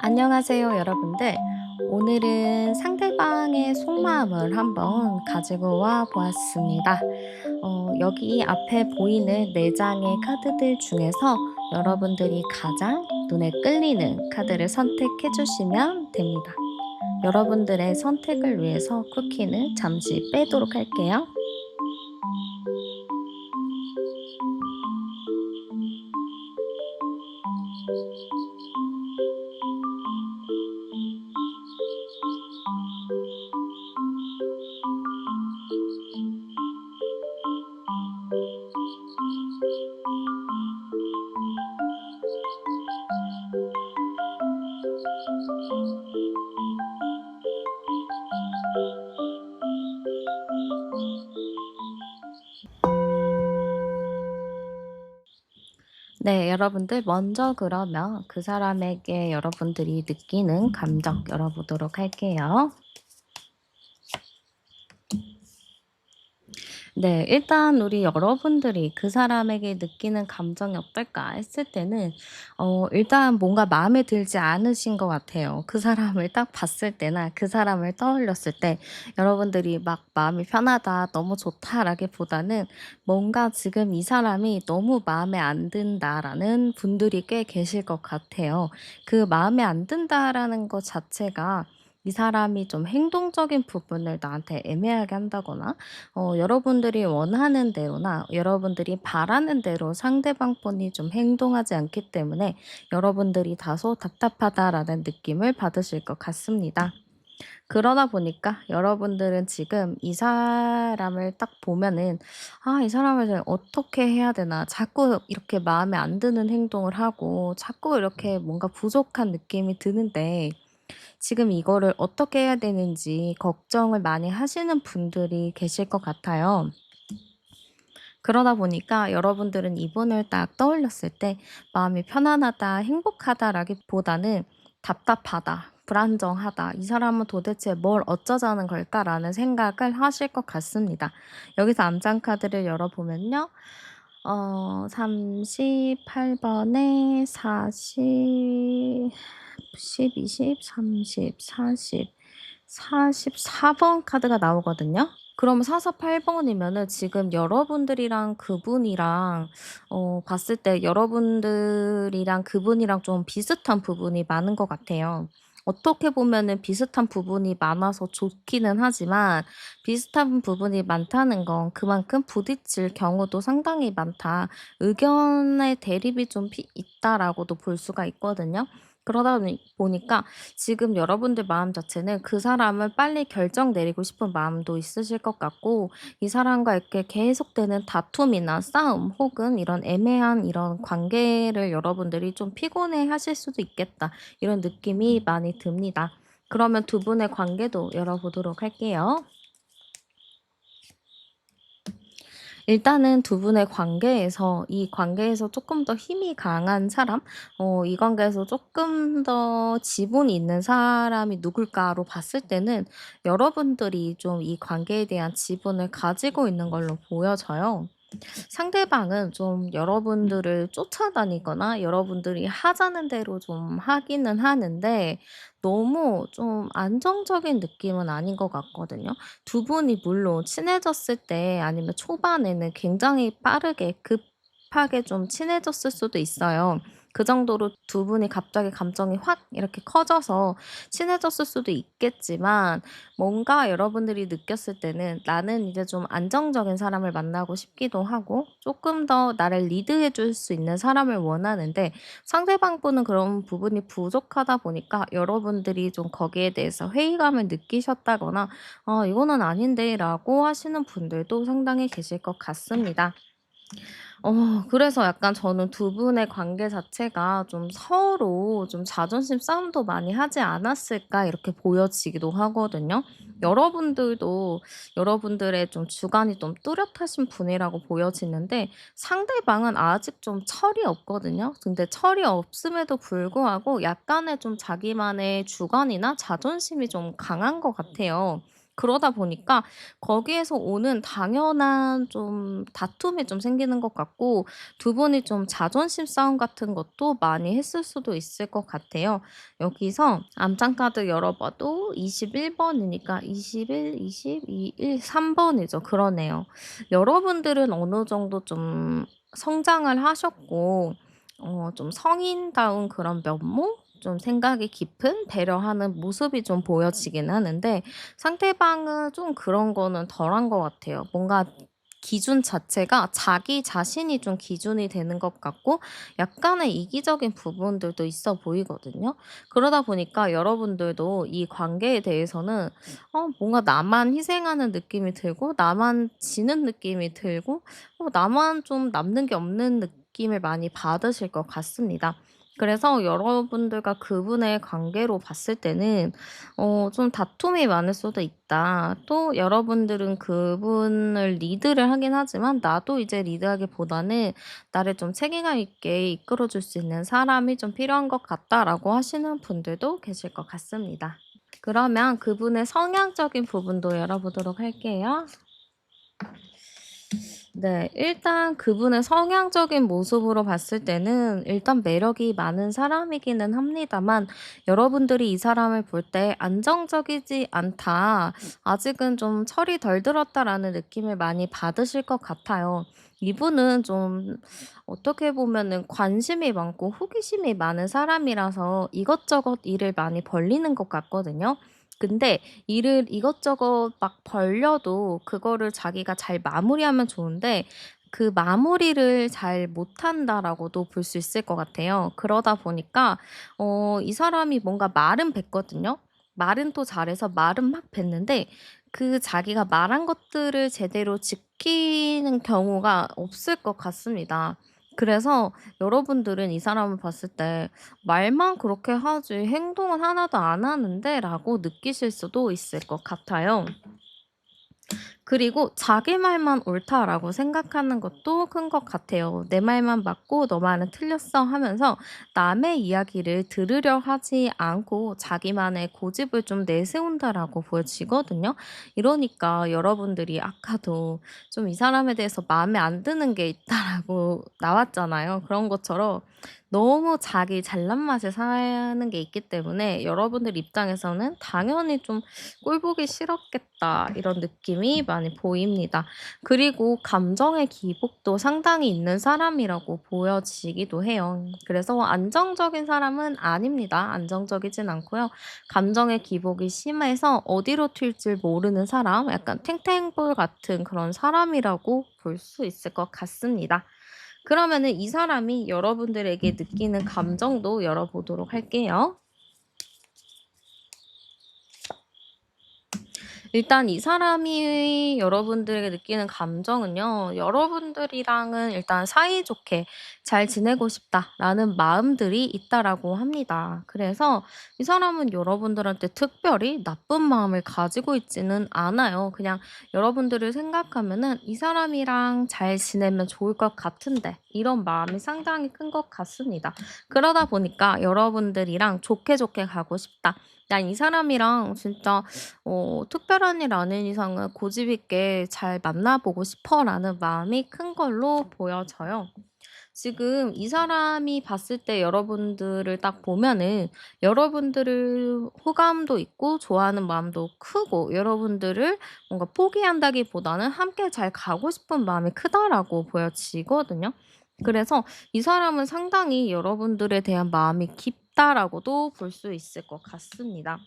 안녕하세요, 여러분들. 오늘은 상대방의 속마음을 한번 가지고 와 보았습니다. 여기 앞에 보이는 4장의 카드들 중에서 여러분들이 가장 눈에 끌리는 카드를 선택해 주시면 됩니다. 여러분들의 선택을 위해서 쿠키는 잠시 빼도록 할게요. 네, 여러분들 먼저 그러면 그 사람에게 여러분들이 느끼는 감정 열어보도록 할게요. 네. 일단 우리 여러분들이 그 사람에게 느끼는 감정이 어떨까 했을 때는 일단 뭔가 마음에 들지 않으신 것 같아요. 그 사람을 딱 봤을 때나 그 사람을 떠올렸을 때 여러분들이 막 '마음이 편하다. 너무 좋다.'라기보다는 뭔가 지금 '이 사람이 너무 마음에 안 든다.'라는 분들이 꽤 계실 것 같아요. 그 '마음에 안 든다.'라는 것 자체가 이 사람이 좀 행동적인 부분을 나한테 애매하게 한다거나 여러분들이 원하는 대로나 여러분들이 바라는 대로 상대방 분이 좀 행동하지 않기 때문에 여러분들이 다소 답답하다라는 느낌을 받으실 것 같습니다. 그러다 보니까 여러분들은 지금 이 사람을 딱 보면은 '아 이 사람을 제가 어떻게 해야 되나. 자꾸 이렇게 마음에 안 드는 행동을 하고 자꾸 이렇게 뭔가 부족한 느낌이 드는데' 지금 이거를 어떻게 해야 되는지 걱정을 많이 하시는 분들이 계실 것 같아요. 그러다 보니까 여러분들은 이분을 딱 떠올렸을 때 마음이 편안하다, 행복하다라기보다는 답답하다, 불안정하다, 이 사람은 도대체 뭘 어쩌자는 걸까라는 생각을 하실 것 같습니다. 여기서 암장 카드를 열어보면요. 38 번에 10, 20, 30, 40, 44번 카드가 나오거든요. 그럼 44 번이면은 지금 여러분들이랑 그분이랑 봤을 때 여러분들이랑 그분이랑 좀 비슷한 부분이 많은 것 같아요. 어떻게 보면은 비슷한 부분이 많아서 좋기는 하지만 비슷한 부분이 많다는 건 그만큼 부딪힐 경우도 상당히 많다. 의견의 대립이 좀 있다라고도 볼 수가 있거든요. 그러다 보니까 지금 여러분들 마음 자체는 그 사람을 빨리 결정 내리고 싶은 마음도 있으실 것 같고 이 사람과 이렇게 계속되는 다툼이나 싸움 혹은 이런 애매한 이런 관계를 여러분들이 좀 피곤해 하실 수도 있겠다. 이런 느낌이 많이 듭니다. 그러면 두 분의 관계도 열어보도록 할게요. 일단은 두 분의 관계에서 이 관계에서 조금 더 힘이 강한 사람, 이 관계에서 조금 더 지분이 있는 사람이 누굴까로 봤을 때는 여러분들이 좀 이 관계에 대한 지분을 가지고 있는 걸로 보여져요. 상대방은 좀 여러분들을 쫓아다니거나 여러분들이 하자는 대로 좀 하기는 하는데 너무 좀 안정적인 느낌은 아닌 것 같거든요. 두 분이 물론 친해졌을 때 아니면 초반에는 굉장히 빠르게 급하게 좀 친해졌을 수도 있어요. 그 정도로 두 분이 갑자기 감정이 확 이렇게 커져서 친해졌을 수도 있겠지만 뭔가 여러분들이 느꼈을 때는 '나는 이제 좀 안정적인 사람을 만나고 싶기도 하고 조금 더 나를 리드해 줄 수 있는 사람을 원하는데 상대방 분은 그런 부분이 부족하다 보니까 여러분들이 좀 거기에 대해서 회의감을 느끼셨다거나 '아 이거는 아닌데.'라고 하시는 분들도 상당히 계실 것 같습니다. 그래서 약간 저는 두 분의 관계 자체가 좀 서로 좀 '자존심 싸움도 많이 하지 않았을까?' 이렇게 보여지기도 하거든요. 여러분들도 여러분들의 좀 주관이 좀 뚜렷하신 분이라고 보여지는데 상대방은 아직 좀 철이 없거든요. 근데 철이 없음에도 불구하고 약간의 좀 자기만의 주관이나 자존심이 좀 강한 것 같아요. 그러다 보니까 거기에서 오는 당연한 좀 다툼이 좀 생기는 것 같고, 두 분이 좀 자존심 싸움 같은 것도 많이 했을 수도 있을 것 같아요. 여기서 암장 카드 열어봐도 21 번이니까 21, 22, 1, 3 번이죠. 그러네요. 여러분들은 어느 정도 좀 성장을 하셨고 좀 성인다운 그런 면모? 좀 생각이 깊은 배려하는 모습이 좀 보여지긴 하는데, 상대방은 좀 그런 거는 덜한 것 같아요. 뭔가 기준 자체가 자기 자신이 좀 기준이 되는 것 같고, 약간의 이기적인 부분들도 있어 보이거든요. 그러다 보니까 여러분들도 이 관계에 대해서는 뭔가 나만 희생하는 느낌이 들고, 나만 지는 느낌이 들고, 나만 좀 남는 게 없는 느낌을 많이 받으실 것 같습니다. 그래서 여러분들과 그분의 관계로 봤을 때는 좀 다툼이 많을 수도 있다. 또 여러분들은 그분을 리드를 하긴 하지만, 나도 이제 리드하기보다는 나를 좀 책임감 있게 이끌어 줄 수 있는 사람이 좀 필요한 것 같다라고 하시는 분들도 계실 것 같습니다. 그러면 그분의 성향적인 부분도 열어보도록 할게요. 네. 일단 그분의 성향적인 모습으로 봤을 때는 일단 매력이 많은 사람이기는 합니다만, 여러분들이 이 사람을 볼 때 '안정적이지 않다. 아직은 좀 철이 덜 들었다.'라는 느낌을 많이 받으실 것 같아요. 이분은 좀 어떻게 보면은 관심이 많고 호기심이 많은 사람이라서 이것저것 일을 많이 벌리는 것 같거든요. 근데 일을 이것저것 막 벌려도 그거를 자기가 잘 마무리하면 좋은데, 그 마무리를 잘 못한다라고도 볼 수 있을 것 같아요. 그러다 보니까 이 사람이 뭔가 말은 뱉거든요. 말은 또 잘해서 말은 막 뱉는데, 그 자기가 말한 것들을 제대로 지키는 경우가 없을 것 같습니다. 그래서 여러분들은 이 사람을 봤을 때 '말만 그렇게 하지 행동은 하나도 안 하는데?'라고 느끼실 수도 있을 것 같아요. 그리고 '자기 말만 옳다.'라고 생각하는 것도 큰 것 같아요. '내 말만 맞고 너 말은 틀렸어.' 하면서 남의 이야기를 들으려 하지 않고 자기만의 고집을 좀 내세운다라고 보여지거든요. 이러니까 여러분들이 아까도 좀 "이 사람에 대해서 마음에 안 드는 게 있다."라고 나왔잖아요. 그런 것처럼 너무 자기 잘난 맛에 사는 게 있기 때문에 여러분들 입장에서는 당연히 좀 '꼴 보기 싫었겠다.' 이런 느낌이 많이 보입니다. 그리고 감정의 기복도 상당히 있는 사람이라고 보여지기도 해요. 그래서 안정적인 사람은 아닙니다. 안정적이진 않고요. 감정의 기복이 심해서 어디로 튈줄 모르는 사람, 약간 탱탱볼 같은 그런 사람이라고 볼 수 있을 것 같습니다. 그러면은 이 사람이 여러분들에게 느끼는 감정도 열어보도록 할게요. 일단 이 사람이 여러분들에게 느끼는 감정은요, 여러분들이랑은 일단 '사이좋게 잘 지내고 싶다.'라는 마음들이 있다라고 합니다. 그래서 이 사람은 여러분들한테 특별히 나쁜 마음을 가지고 있지는 않아요. 그냥 여러분들을 생각하면은 '이 사람이랑 잘 지내면 좋을 것 같은데.' 이런 마음이 상당히 큰 것 같습니다. 그러다 보니까 여러분들이랑 '좋게 좋게 가고 싶다.' '난 이 사람이랑 진짜 특별한 일 아닌 이상은 고집 있게 잘 만나보고 싶어.'라는 마음이 큰 걸로 보여져요. 지금 이 사람이 봤을 때 여러분들을 딱 보면은 여러분들을 호감도 있고 좋아하는 마음도 크고, 여러분들을 뭔가 포기한다기보다는 '함께 잘 가고 싶은 마음이 크다.'라고 보여지거든요. 그래서 이 사람은 상당히 여러분들에 대한 마음이 깊다라고도 볼 수 있을 것 같습니다.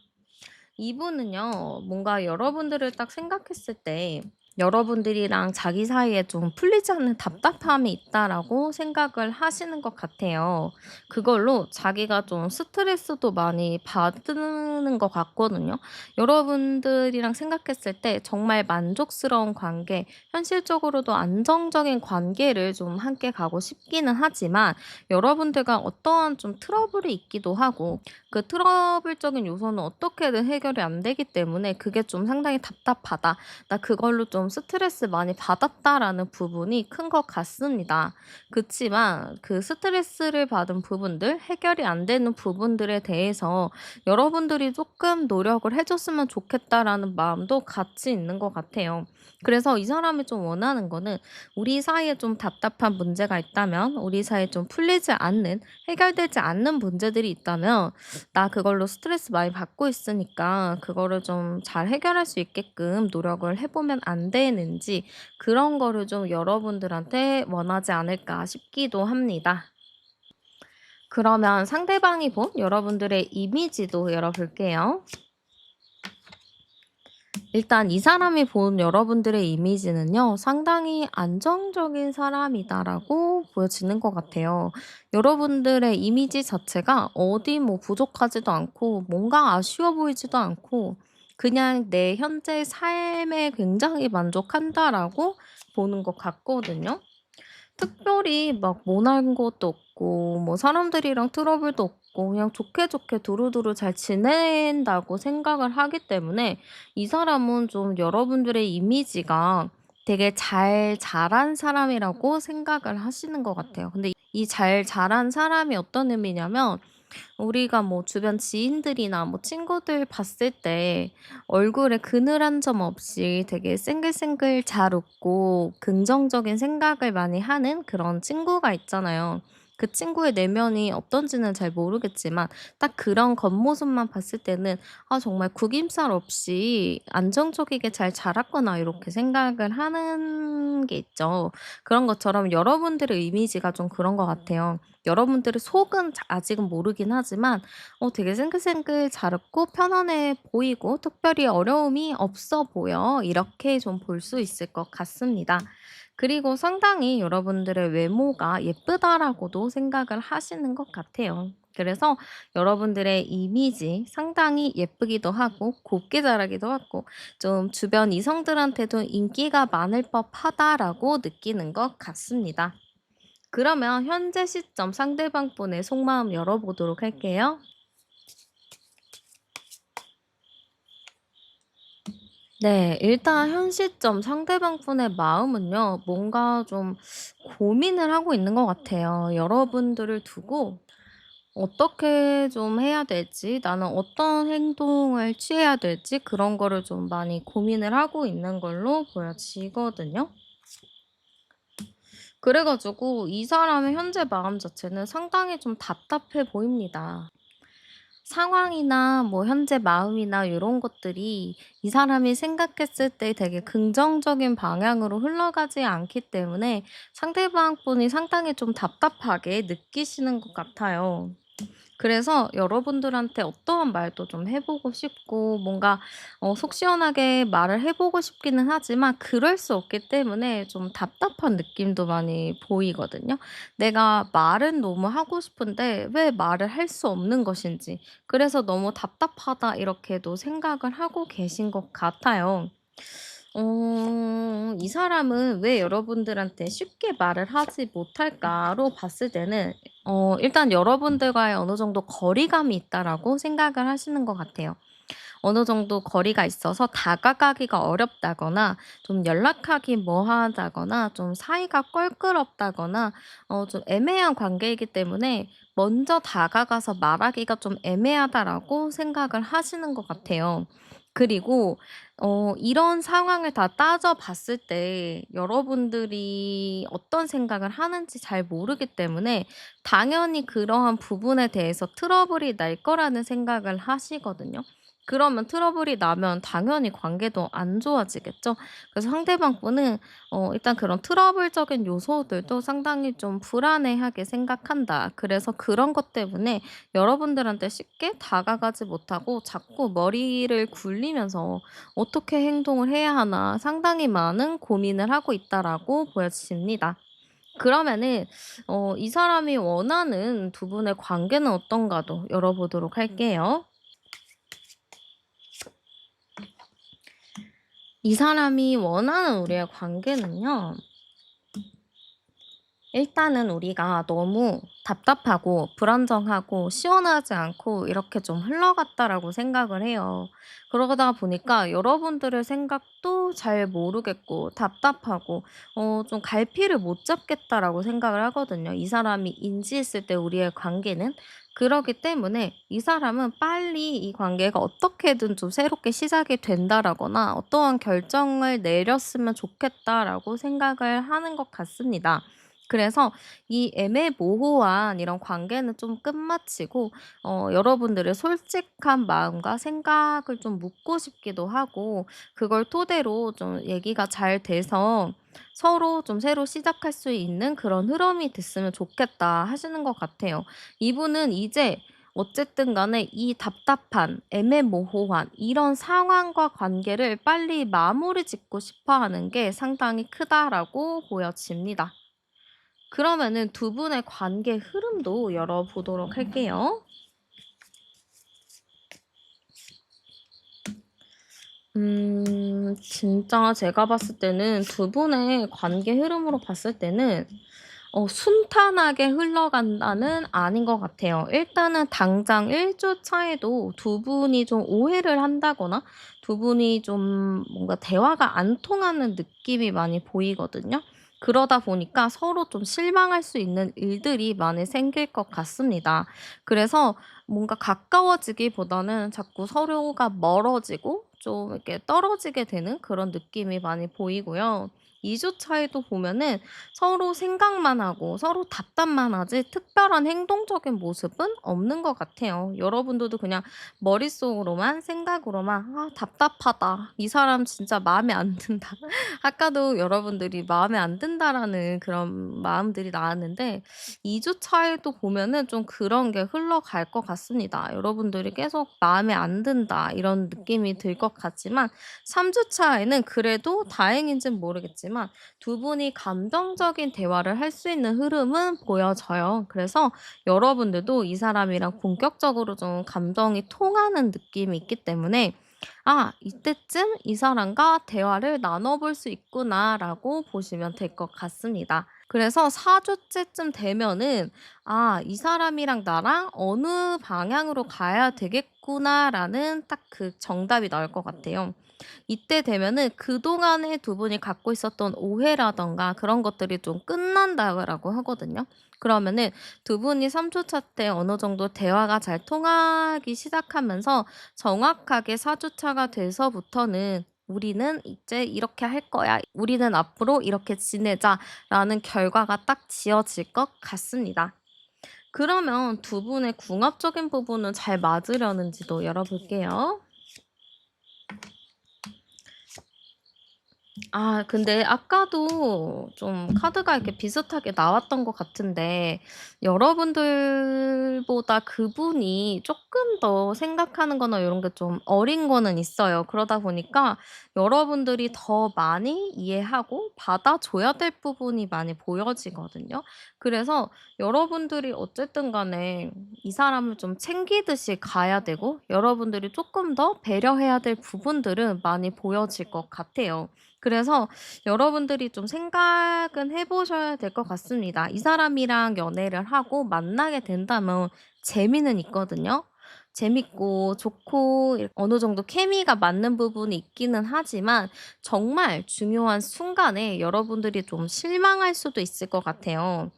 이분은요, 뭔가 여러분들을 딱 생각했을 때 여러분들이랑 자기 사이에 좀 풀리지 않는 답답함이 있다라고 생각을 하시는 것 같아요. 그걸로 자기가 좀 스트레스도 많이 받는 것 같거든요. 여러분들이랑 생각했을 때 정말 만족스러운 관계, 현실적으로도 안정적인 관계를 좀 함께 가고 싶기는 하지만, 여러분들과 어떠한 좀 트러블이 있기도 하고, 그 트러블적인 요소는 어떻게든 해결이 안 되기 때문에 그게 좀 상당히 답답하다. 나 그걸로 좀 좀 스트레스 많이 받았다라는 부분이 큰 것 같습니다. 그치만 그 스트레스를 받은 부분들, 해결이 안 되는 부분들에 대해서 여러분들이 조금 노력을 해 줬으면 좋겠다라는 마음도 같이 있는 것 같아요. 그래서 이 사람이 좀 원하는 거는 우리 사이에 좀 답답한 문제가 있다면, 우리 사이에 좀 풀리지 않는, 해결되지 않는 문제들이 있다면 나 그걸로 스트레스 많이 받고 있으니까 그거를 좀 잘 해결할 수 있게끔 노력을 해 보면 안 되는지, 그런 거를 좀 여러분들한테 원하지 않을까 싶기도 합니다. 그러면 상대방이 본 여러분들의 이미지도 열어 볼게요. 일단 이 사람이 본 여러분들의 이미지는요, 상당히 안정적인 사람이다라고 보여지는 것 같아요. 여러분들의 이미지 자체가 어디 뭐 부족하지도 않고, 뭔가 아쉬워 보이지도 않고, 그냥 내 현재 삶에 굉장히 만족한다라고 보는 것 같거든요. 특별히 막 모난 것도 없고 뭐 사람들이랑 트러블도 없고 그냥 좋게 좋게 두루두루 잘 지낸다고 생각을 하기 때문에 이 사람은 좀 여러분들의 이미지가 되게 잘 자란 사람이라고 생각을 하시는 것 같아요. 근데 이 잘 자란 사람이 어떤 의미냐면, 우리가 뭐 주변 지인들이나 뭐 친구들 봤을 때 얼굴에 그늘한 점 없이 되게 생글생글 잘 웃고 긍정적인 생각을 많이 하는 그런 친구가 있잖아요. 그 친구의 내면이 어떤지는 잘 모르겠지만 딱 그런 겉모습만 봤을 때는 '아 정말 구김살 없이 안정적이게 잘 자랐구나.' 이렇게 생각을 하는 게 있죠. 그런 것처럼 여러분들의 이미지가 좀 그런 것 같아요. 여러분들의 속은 아직은 모르긴 하지만 되게 생글생글 자랐고 편안해 보이고 특별히 어려움이 없어 보여. 이렇게 좀 볼 수 있을 것 같습니다. 그리고 상당히 여러분들의 외모가 예쁘다라고도 생각을 하시는 것 같아요. 그래서 여러분들의 이미지 상당히 예쁘기도 하고 곱게 자라기도 하고 좀 주변 이성들한테도 인기가 많을 법하다라고 느끼는 것 같습니다. 그러면 현재 시점 상대방 분의 속마음 열어보도록 할게요. 네. 일단 현 시점 상대방 분의 마음은요, 뭔가 좀 고민을 하고 있는 것 같아요. 여러분들을 두고 어떻게 좀 해야 될지, 나는 어떤 행동을 취해야 될지, 그런 거를 좀 많이 고민을 하고 있는 걸로 보여지거든요. 그래 가지고 이 사람의 현재 마음 자체는 상당히 좀 답답해 보입니다. 상황이나 뭐 현재 마음이나 요런 것들이 이 사람이 생각했을 때 되게 긍정적인 방향으로 흘러가지 않기 때문에 상대방 분이 상당히 좀 답답하게 느끼시는 것 같아요. 그래서 여러분들한테 어떠한 말도 좀 해 보고 싶고 뭔가 속 시원하게 말을 해 보고 싶기는 하지만 그럴 수 없기 때문에 좀 답답한 느낌도 많이 보이거든요. 내가 말은 너무 하고 싶은데 왜 말을 할 수 없는 것인지, 그래서 '너무 답답하다.' 이렇게도 생각을 하고 계신 것 같아요. 이 사람은 왜 여러분들한테 쉽게 말을 하지 못할까로 봤을 때는 일단 여러분들과의 어느 정도 거리감이 있다라고 생각을 하시는 것 같아요. 어느 정도 거리가 있어서 다가가기가 어렵다거나 좀 연락하기 뭐하다거나 좀 사이가 껄끄럽다거나 좀 애매한 관계이기 때문에 먼저 다가가서 말하기가 좀 애매하다라고 생각을 하시는 것 같아요. 그리고 이런 상황을 다 따져 봤을 때 여러분들이 어떤 생각을 하는지 잘 모르기 때문에 당연히 그러한 부분에 대해서 트러블이 날 거라는 생각을 하시거든요. 그러면 트러블이 나면 당연히 관계도 안 좋아지겠죠. 그래서 상대방 분은 일단 그런 트러블적인 요소들도 상당히 좀 불안해하게 생각한다. 그래서 그런 것 때문에 여러분들한테 쉽게 다가가지 못하고 자꾸 머리를 굴리면서 '어떻게 행동을 해야 하나.' 상당히 많은 고민을 하고 있다라고 보여집니다. 그러면은 이 사람이 원하는 두 분의 관계는 어떤가도 열어보도록 할게요. 이 사람이 원하는 우리의 관계는요, 일단은 우리가 너무 답답하고 불안정하고 시원하지 않고 이렇게 좀 흘러갔다라고 생각을 해요. 그러다 보니까 여러분들의 생각도 잘 모르겠고 답답하고 좀 갈피를 못 잡겠다라고 생각을 하거든요. 이 사람이 인지했을 때 우리의 관계는. 그러기 때문에 이 사람은 빨리 이 관계가 어떻게든 좀 새롭게 시작이 된다라거나 어떠한 결정을 내렸으면 좋겠다라고 생각을 하는 것 같습니다. 그래서 이 애매모호한 이런 관계는 좀 끝마치고 여러분들의 솔직한 마음과 생각을 좀 묻고 싶기도 하고, 그걸 토대로 좀 얘기가 잘 돼서 서로 좀 새로 시작할 수 있는 그런 흐름이 됐으면 좋겠다 하시는 것 같아요. 이분은 이제 어쨌든 간에 이 답답한 애매모호한 이런 상황과 관계를 빨리 마무리 짓고 싶어 하는 게 상당히 크다라고 보여집니다. 그러면은 두 분의 관계 흐름도 열어보도록 할게요. 진짜 제가 봤을 때는 두 분의 관계 흐름으로 봤을 때는 순탄하게 흘러간다는 아닌 것 같아요. 일단은 당장 1주 차에도 두 분이 좀 오해를 한다거나 두 분이 좀 뭔가 대화가 안 통하는 느낌이 많이 보이거든요. 그러다 보니까 서로 좀 실망할 수 있는 일들이 많이 생길 것 같습니다. 그래서 뭔가 가까워지기보다는 자꾸 서로가 멀어지고 좀 이렇게 떨어지게 되는 그런 느낌이 많이 보이고요. 2주 차에도 보면은 서로 생각만 하고 서로 답답만 하지 특별한 행동적인 모습은 없는 것 같아요. 여러분들도 그냥 머릿속으로만 생각으로만 '아 답답하다. 이 사람 진짜 마음에 안 든다.' 아까도 여러분들이 '마음에 안 든다.'라는 그런 마음들이 나왔는데 2주 차에도 보면은 좀 그런 게 흘러갈 것 같습니다. 여러분들이 계속 '마음에 안 든다.' 이런 느낌이 들 것 같지만 3주 차에는 그래도 다행인지는 모르겠지만 두 분이 감정적인 대화를 할 수 있는 흐름은 보여져요. 그래서 여러분들도 이 사람이랑 본격적으로 좀 감정이 통하는 느낌이 있기 때문에 '아 이때쯤 이 사람과 대화를 나눠 볼 수 있구나.'라고 보시면 될 것 같습니다. 그래서 4 주째쯤 되면은 '아 이 사람이랑 나랑 어느 방향으로 가야 되겠구나.'라는 딱 그 정답이 나올 것 같아요. 이때 되면은 그동안에 두 분이 갖고 있었던 오해라든가 그런 것들이 좀 끝난다라고 하거든요. 그러면은 두 분이 3 주차 때 어느 정도 대화가 잘 통하기 시작하면서 정확하게 4 주차가 돼서부터는 "우리는 이제 이렇게 할 거야. 우리는 앞으로 이렇게 지내자."라는 결과가 딱 지어질 것 같습니다. 그러면 두 분의 궁합적인 부분은 잘 맞으려는지도 열어볼게요. 근데 아까도 좀 카드가 이렇게 비슷하게 나왔던 것 같은데 여러분들보다 그분이 쪼끔 더 생각하는 거나 요런 게 좀 어린 거는 있어요. 그러다 보니까 여러분들이 더 많이 이해하고 받아줘야 될 부분이 많이 보여지거든요. 그래서 여러분들이 어쨌든 간에 이 사람을 좀 챙기듯이 가야 되고 여러분들이 쪼끔 더 배려해야 될 부분들은 많이 보여질 것 같아요. 그래서 여러분들이 좀 생각은 해 보셔야 될 것 같습니다. 이 사람이랑 연애를 하고 만나게 된다면 재미는 있거든요. 재밌고 좋고 어느 정도 케미가 맞는 부분이 있기는 하지만 정말 중요한 순간에 여러분들이 좀 실망할 수도 있을 것 같아요.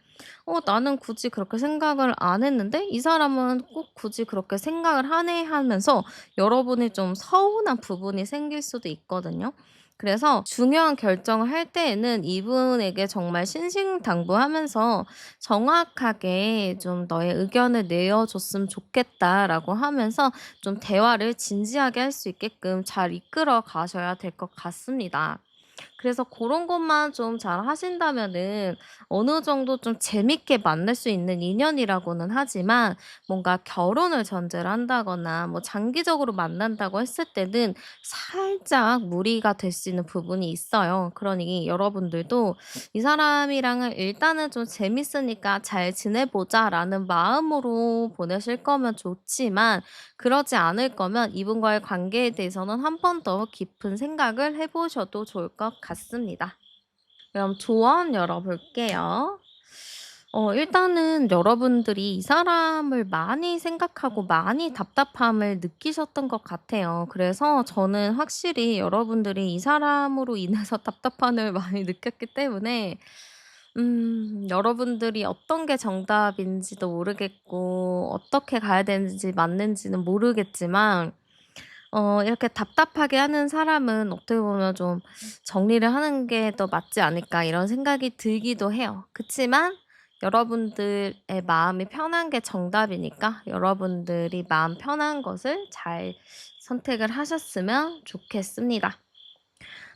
'나는 굳이 그렇게 생각을 안 했는데 이 사람은 꼭 굳이 그렇게 생각을 하네.' 하면서 여러분이 좀 서운한 부분이 생길 수도 있거든요. 그래서 중요한 결정을 할 때에는 이분에게 정말 신신당부하면서 정확하게 좀 "너의 의견을 내어 줬으면 좋겠다."라고 하면서 좀 대화를 진지하게 할 수 있게끔 잘 이끌어 가셔야 될 것 같습니다. 그래서 그런 것만 좀 잘하신다면은 어느 정도 좀 재밌게 만날 수 있는 인연이라고는 하지만 뭔가 결혼을 전제로 한다거나 뭐 장기적으로 만난다고 했을 때는 살짝 무리가 될 수 있는 부분이 있어요. 그러니 여러분들도 '이 사람이랑은 일단은 좀 재밌으니까 잘 지내 보자.'라는 마음으로 보내실 거면 좋지만 그러지 않을 거면 이분과의 관계에 대해서는 한 번 더 깊은 생각을 해 보셔도 좋을 것 같습니다. 그럼 조언 열어볼게요. 일단은 여러분들이 이 사람을 많이 생각하고 많이 답답함을 느끼셨던 것 같아요. 그래서 저는 확실히 여러분들이 이 사람으로 인해서 답답함을 많이 느꼈기 때문에 여러분들이 어떤 게 정답인지도 모르겠고 어떻게 가야 되는지 맞는지는 모르겠지만 이렇게 답답하게 하는 사람은 어떻게 보면 좀 '정리를 하는 게 더 맞지 않을까.' 이런 생각이 들기도 해요. 그치만 여러분들의 마음이 편한 게 정답이니까 여러분들이 마음 편한 것을 잘 선택을 하셨으면 좋겠습니다.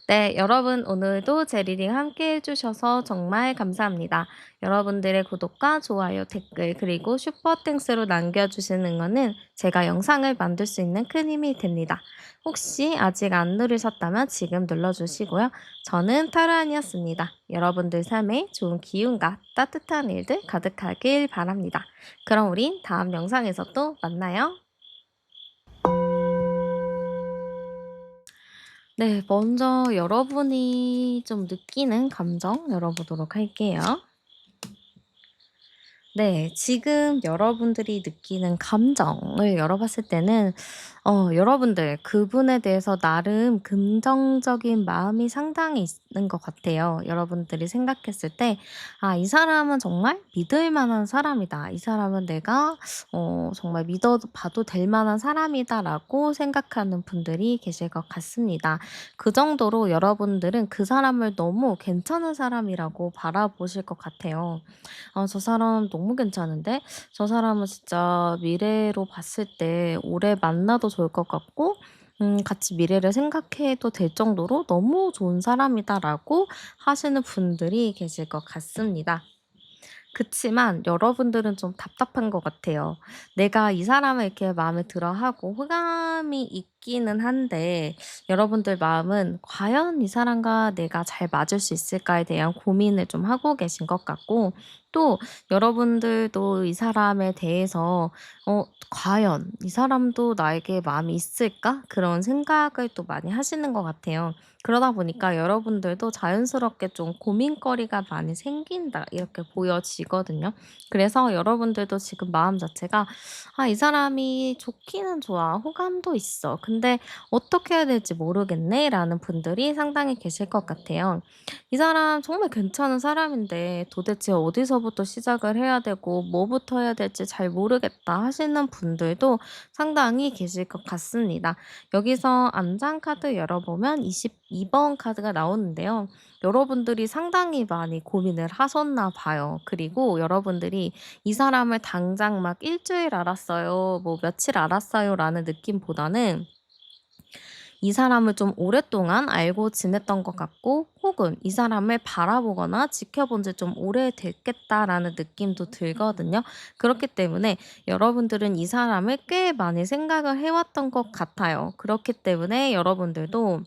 네, 여러분 오늘도 제 리딩 함께 해 주셔서 정말 감사합니다. 여러분들의 구독과 좋아요, 댓글 그리고 슈퍼 땡스로 남겨 주시는 거는 제가 영상을 만들 수 있는 큰 힘이 됩니다. 혹시 아직 안 누르셨다면 지금 눌러 주시고요. 저는 타로안이었습니다. 여러분들 삶에 좋은 기운과 따뜻한 일들 가득하길 바랍니다. 그럼 우린 다음 영상에서 또 만나요. 네, 먼저 여러분이 좀 느끼는 감정 열어보도록 할게요. 네. 지금 여러분들이 느끼는 감정을 열어봤을 때는 여러분들 그분에 대해서 나름 긍정적인 마음이 상당히 있는 것 같아요. 여러분들이 생각했을 때 '아 이 사람은 정말 믿을 만한 사람이다. 이 사람은 내가 정말 믿어 봐도 될 만한 사람이다.'라고 생각하는 분들이 계실 것 같습니다. 그 정도로 여러분들은 그 사람을 너무 괜찮은 사람이라고 바라보실 것 같아요. '아 저 사람 너무 괜찮은데? 저 사람은 진짜 미래로 봤을 때 오래 만나도 좋을 것 같고 같이 미래를 생각해도 될 정도로 너무 좋은 사람이다.'라고 하시는 분들이 계실 것 같습니다. 그치만 여러분들은 좀 답답한 것 같아요. 내가 이 사람을 이렇게 마음에 들어하고 호감이 있기는 한데 여러분들 마음은 '과연 이 사람과 내가 잘 맞을 수 있을까.'에 대한 고민을 좀 하고 계신 것 같고 또 여러분들도 이 사람에 대해서 '과연 이 사람도 나에게 마음이 있을까?' 그런 생각을 또 많이 하시는 것 같아요. 그러다 보니까 여러분들도 자연스럽게 좀 '고민거리가 많이 생긴다.' 이렇게 보여지거든요. 그래서 여러분들도 지금 마음 자체가 '아 이 사람이 좋기는 좋아. 호감도 있어. 근데 어떻게 해야 될지 모르겠네.'라는 분들이 상당히 계실 것 같아요. '이 사람 정말 괜찮은 사람인데 도대체 어디서부터 시작을 해야 되고 뭐부터 해야 될지 잘 모르겠다.' 하시는 분들도 상당히 계실 것 같습니다. 여기서 안장 카드 열어보면 22번 카드가 나오는데요. 여러분들이 상당히 많이 고민을 하셨나 봐요. 그리고 여러분들이 이 사람을 당장 막 일 주일 알았어요, 뭐 며칠 알았어요라는 느낌보다는 이 사람을 좀 오랫동안 알고 지냈던 것 같고 혹은 이 사람을 바라보거나 지켜본 지 좀 오래됐겠다라는 느낌도 들거든요. 그렇기 때문에 여러분들은 이 사람을 꽤 많이 생각을 해 왔던 것 같아요. 그렇기 때문에 여러분들도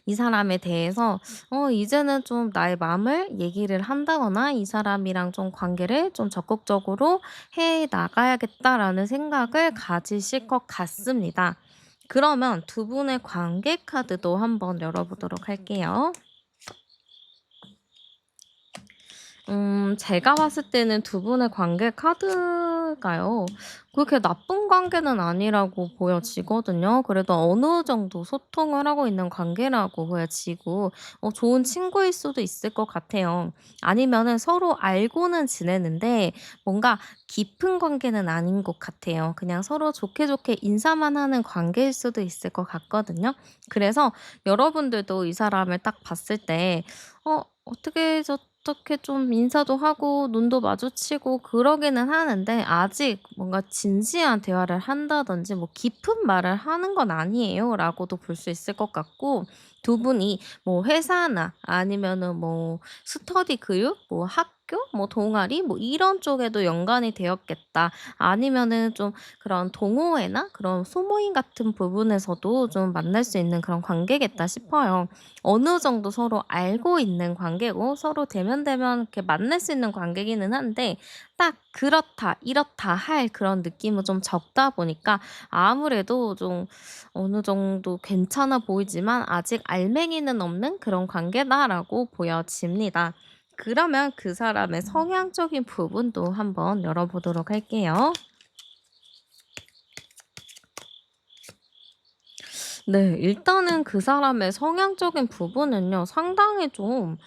이 사람에 대해서 이제는 좀 나의 마음을 얘기를 한다거나 '이 사람이랑 좀 관계를 좀 적극적으로 해 나가야겠다.'라는 생각을 가지실 것 같습니다. 그러면 두 분의 관계 카드도 한번 열어 보도록 할게요. 제가 봤을 때는 두 분의 관계 카드가요. 그렇게 나쁜 관계는 아니라고 보여지거든요. 그래도 어느 정도 소통을 하고 있는 관계라고 보여지고 좋은 친구일 수도 있을 것 같아요. 아니면은 서로 알고는 지내는데 뭔가 깊은 관계는 아닌 것 같아요. 그냥 서로 좋게 좋게 인사만 하는 관계일 수도 있을 것 같거든요. 그래서 여러분들도 이 사람을 딱 봤을 때 어떻게 저렇게 좀 인사도 하고 눈도 마주치고 그러기는 하는데 아직 뭔가 진지한 대화를 한다든지 뭐 깊은 말을 하는 건 아니에요라고도 볼 수 있을 것 같고 두 분이 뭐 회사나 아니면은 뭐 스터디 교육, 뭐 학교, 뭐 동아리 뭐 이런 쪽에도 연관이 되었겠다. 아니면은 좀 그런 동호회나 그런 소모임 같은 부분에서도 좀 만날 수 있는 그런 관계겠다 싶어요. 어느 정도 서로 알고 있는 관계고 서로 대면대면 이렇게 만날 수 있는 관계기는 한데 딱 그렇다, 이렇다 할 그런 느낌은 좀 적다 보니까 아무래도 좀 어느 정도 괜찮아 보이지만 아직 알맹이는 없는 그런 관계다라고 보여집니다. 그러면 그 사람의 성향적인 부분도 한번 열어보도록 할게요. 네. 일단은 그 사람의 성향적인 부분은요, 상당히 좀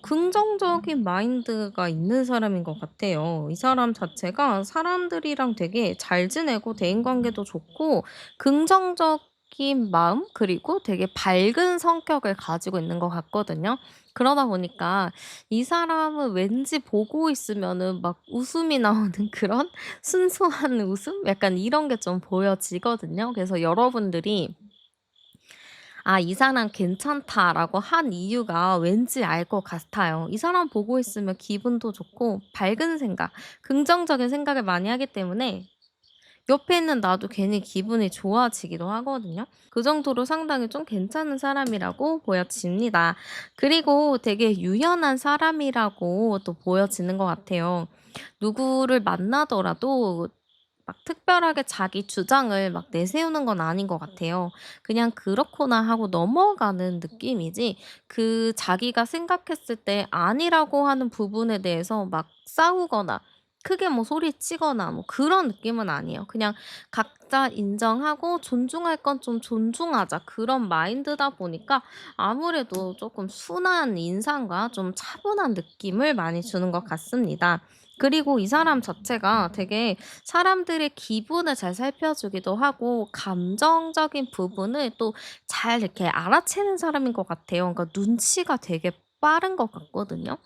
긍정적인 마인드가 있는 사람인 것 같아요. 이 사람 자체가 사람들이랑 되게 잘 지내고 대인관계도 좋고 긍정적인 마음, 그리고 되게 밝은 성격을 가지고 있는 것 같거든요. 그러다 보니까 이 사람은 왠지 보고 있으면은 막 웃음이 나오는 그런 순수한 웃음? 약간 이런 게 좀 보여지거든요. 그래서 여러분들이 '아 이 사람 괜찮다.'라고 한 이유가 왠지 알 것 같아요. 이 사람 보고 있으면 기분도 좋고 밝은 생각, 긍정적인 생각을 많이 하기 때문에 옆에 있는 나도 괜히 기분이 좋아지기도 하거든요. 그 정도로 상당히 좀 괜찮은 사람이라고 보여집니다. 그리고 되게 유연한 사람이라고 또 보여지는 것 같아요. 누구를 만나더라도 막 특별하게 자기 주장을 막 내세우는 건 아닌 것 같아요. 그냥 '그렇구나.' 하고 넘어가는 느낌이지, 그 자기가 생각했을 때 아니라고 하는 부분에 대해서 막 싸우거나 크게 뭐 소리치거나 뭐 그런 느낌은 아니에요. 그냥 각자 인정하고 존중할 건 좀 존중하자, 그런 마인드다 보니까 아무래도 조금 순한 인상과 좀 차분한 느낌을 많이 주는 것 같습니다. 그리고 이 사람 자체가 되게 사람들의 기분을 잘 살펴주기도 하고 감정적인 부분을 또 잘 이렇게 알아채는 사람인 것 같아요. 그러니까 눈치가 되게 빠른 것 같거든요.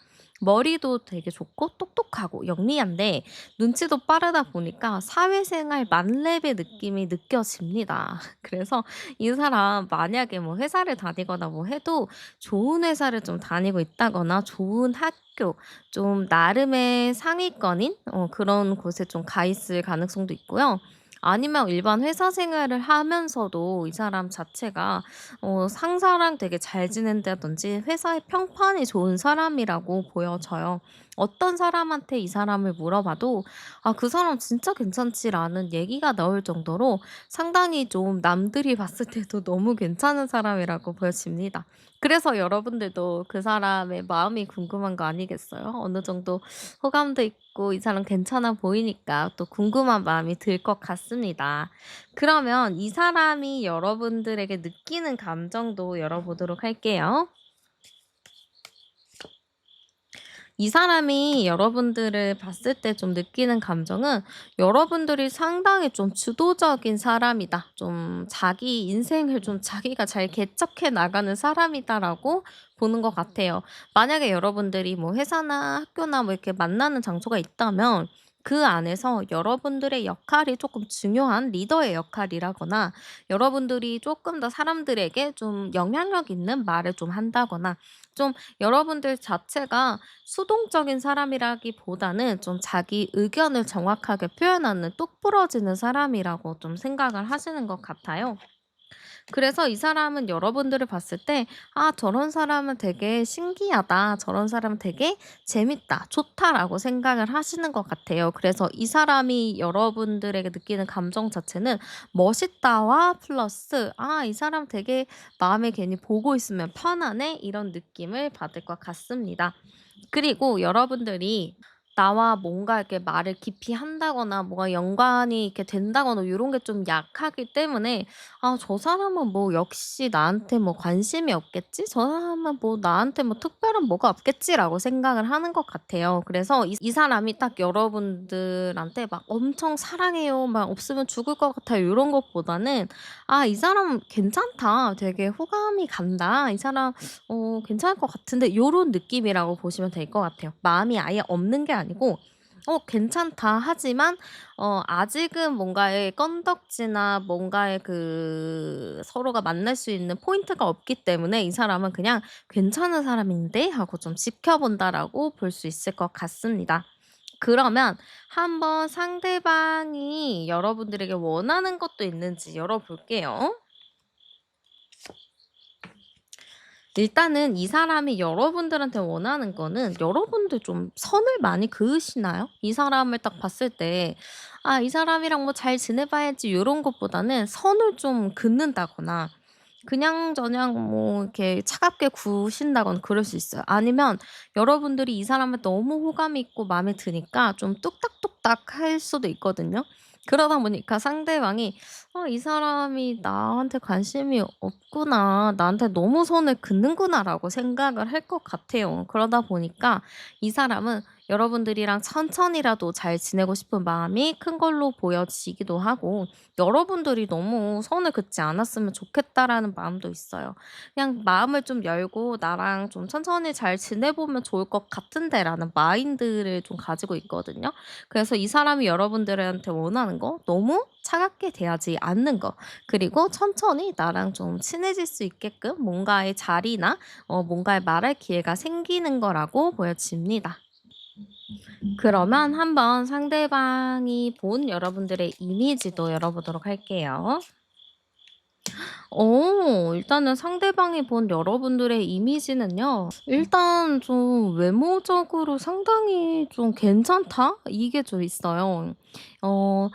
머리도 되게 좋고 똑똑하고 영리한데 눈치도 빠르다 보니까 사회생활 만렙의 느낌이 느껴집니다. 그래서 이 사람 만약에 뭐 회사를 다니거나 뭐 해도 좋은 회사를 좀 다니고 있다거나 좋은 학교, 좀 나름의 상위권인 그런 곳에 좀 가 있을 가능성도 있고요. 아니면 일반 회사 생활을 하면서도 이 사람 자체가 상사랑 되게 잘 지낸다든지 회사의 평판이 좋은 사람이라고 보여져요. 어떤 사람한테 이 사람을 물어봐도 '아 그 사람 진짜 괜찮지.'라는 얘기가 나올 정도로 상당히 좀 남들이 봤을 때도 너무 괜찮은 사람이라고 보여집니다. 그래서 여러분들도 그 사람의 마음이 궁금한 거 아니겠어요? 어느 정도 호감도 있고 이 사람 괜찮아 보이니까 또 궁금한 마음이 들 것 같습니다. 그러면 이 사람이 여러분들에게 느끼는 감정도 열어보도록 할게요. 이 사람이 여러분들을 봤을 때 좀 느끼는 감정은, 여러분들이 상당히 좀 주도적인 사람이다, 좀 자기 인생을 좀 자기가 잘 개척해 나가는 사람이다라고 보는 것 같아요. 만약에 여러분들이 뭐 회사나 학교나 뭐 이렇게 만나는 장소가 있다면 그 안에서 여러분들의 역할이 조금 중요한 리더의 역할이라거나, 여러분들이 조금 더 사람들에게 좀 영향력 있는 말을 좀 한다거나, 좀 여러분들 자체가 수동적인 사람이라기보다는 좀 자기 의견을 정확하게 표현하는 똑부러지는 사람이라고 좀 생각을 하시는 것 같아요. 그래서 이 사람은 여러분들을 봤을 때 '아 저런 사람은 되게 신기하다. 저런 사람은 되게 재밌다. 좋다.'라고 생각을 하시는 것 같아요. 그래서 이 사람이 여러분들에게 느끼는 감정 자체는 멋있다와 플러스 '아 이 사람 되게 마음에 괜히 보고 있으면 편하네.' 이런 느낌을 받을 것 같습니다. 그리고 여러분들이 나와 뭔가 이렇게 말을 깊이 한다거나 뭐가 연관이 이렇게 된다거나 요런 게 좀 약하기 때문에 '아 저 사람은 뭐 역시 나한테 뭐 관심이 없겠지? 저 사람은 뭐 나한테 뭐 특별한 뭐가 없겠지.'라고 생각을 하는 것 같아요. 그래서 이 사람이 딱 여러분들한테 막 엄청 "사랑해요. 막 없으면 죽을 것 같아요." 요런 것보다는 '아 이 사람 괜찮다. 되게 호감이 간다. 이 사람 괜찮을 것 같은데.' 요런 느낌이라고 보시면 될 것 같아요. 마음이 아예 없는 게 아니고 괜찮다 하지만 아직은 뭔가의 건덕지나 뭔가의 그 서로가 만날 수 있는 포인트가 없기 때문에 '이 사람은 그냥 괜찮은 사람인데.' 하고 좀 지켜본다라고 볼 수 있을 것 같습니다. 그러면 한번 상대방이 여러분들에게 원하는 것도 있는지 열어볼게요. 일단은 이 사람이 여러분들한테 원하는 거는, 여러분들 좀 선을 많이 그으시나요? 이 사람을 딱 봤을 때 '아 이 사람이랑 뭐 잘 지내 봐야지.' 요런 것보다는 선을 좀 긋는다거나, 그냥저냥 뭐 이렇게 차갑게 구신다거나 그럴 수 있어요. 아니면 여러분들이 이 사람을 너무 호감이 있고 마음에 드니까 좀 뚝딱뚝딱 할 수도 있거든요. 그러다 보니까 상대방이 '이 사람이 나한테 관심이 없구나. 나한테 너무 선을 긋는구나.'라고 생각을 할 것 같아요. 그러다 보니까 이 사람은 여러분들이랑 천천히라도 잘 지내고 싶은 마음이 큰 걸로 보여지기도 하고, 여러분들이 너무 선을 긋지 않았으면 좋겠다라는 마음도 있어요. 그냥 마음을 좀 열고 '나랑 좀 천천히 잘 지내보면 좋을 것 같은데.'라는 마인드를 좀 가지고 있거든요. 그래서 이 사람이 여러분들한테 원하는 거 너무 차갑게 대하지 않는 거, 그리고 천천히 나랑 좀 친해질 수 있게끔 뭔가의 자리나 뭔가에 말할 기회가 생기는 거라고 보여집니다. 그러면 한번 상대방이 본 여러분들의 이미지도 열어보도록 할게요. 일단은 상대방이 본 여러분들의 이미지는요, 일단 좀 '외모적으로 상당히 좀 괜찮다.' 이게 좀 있어요. 어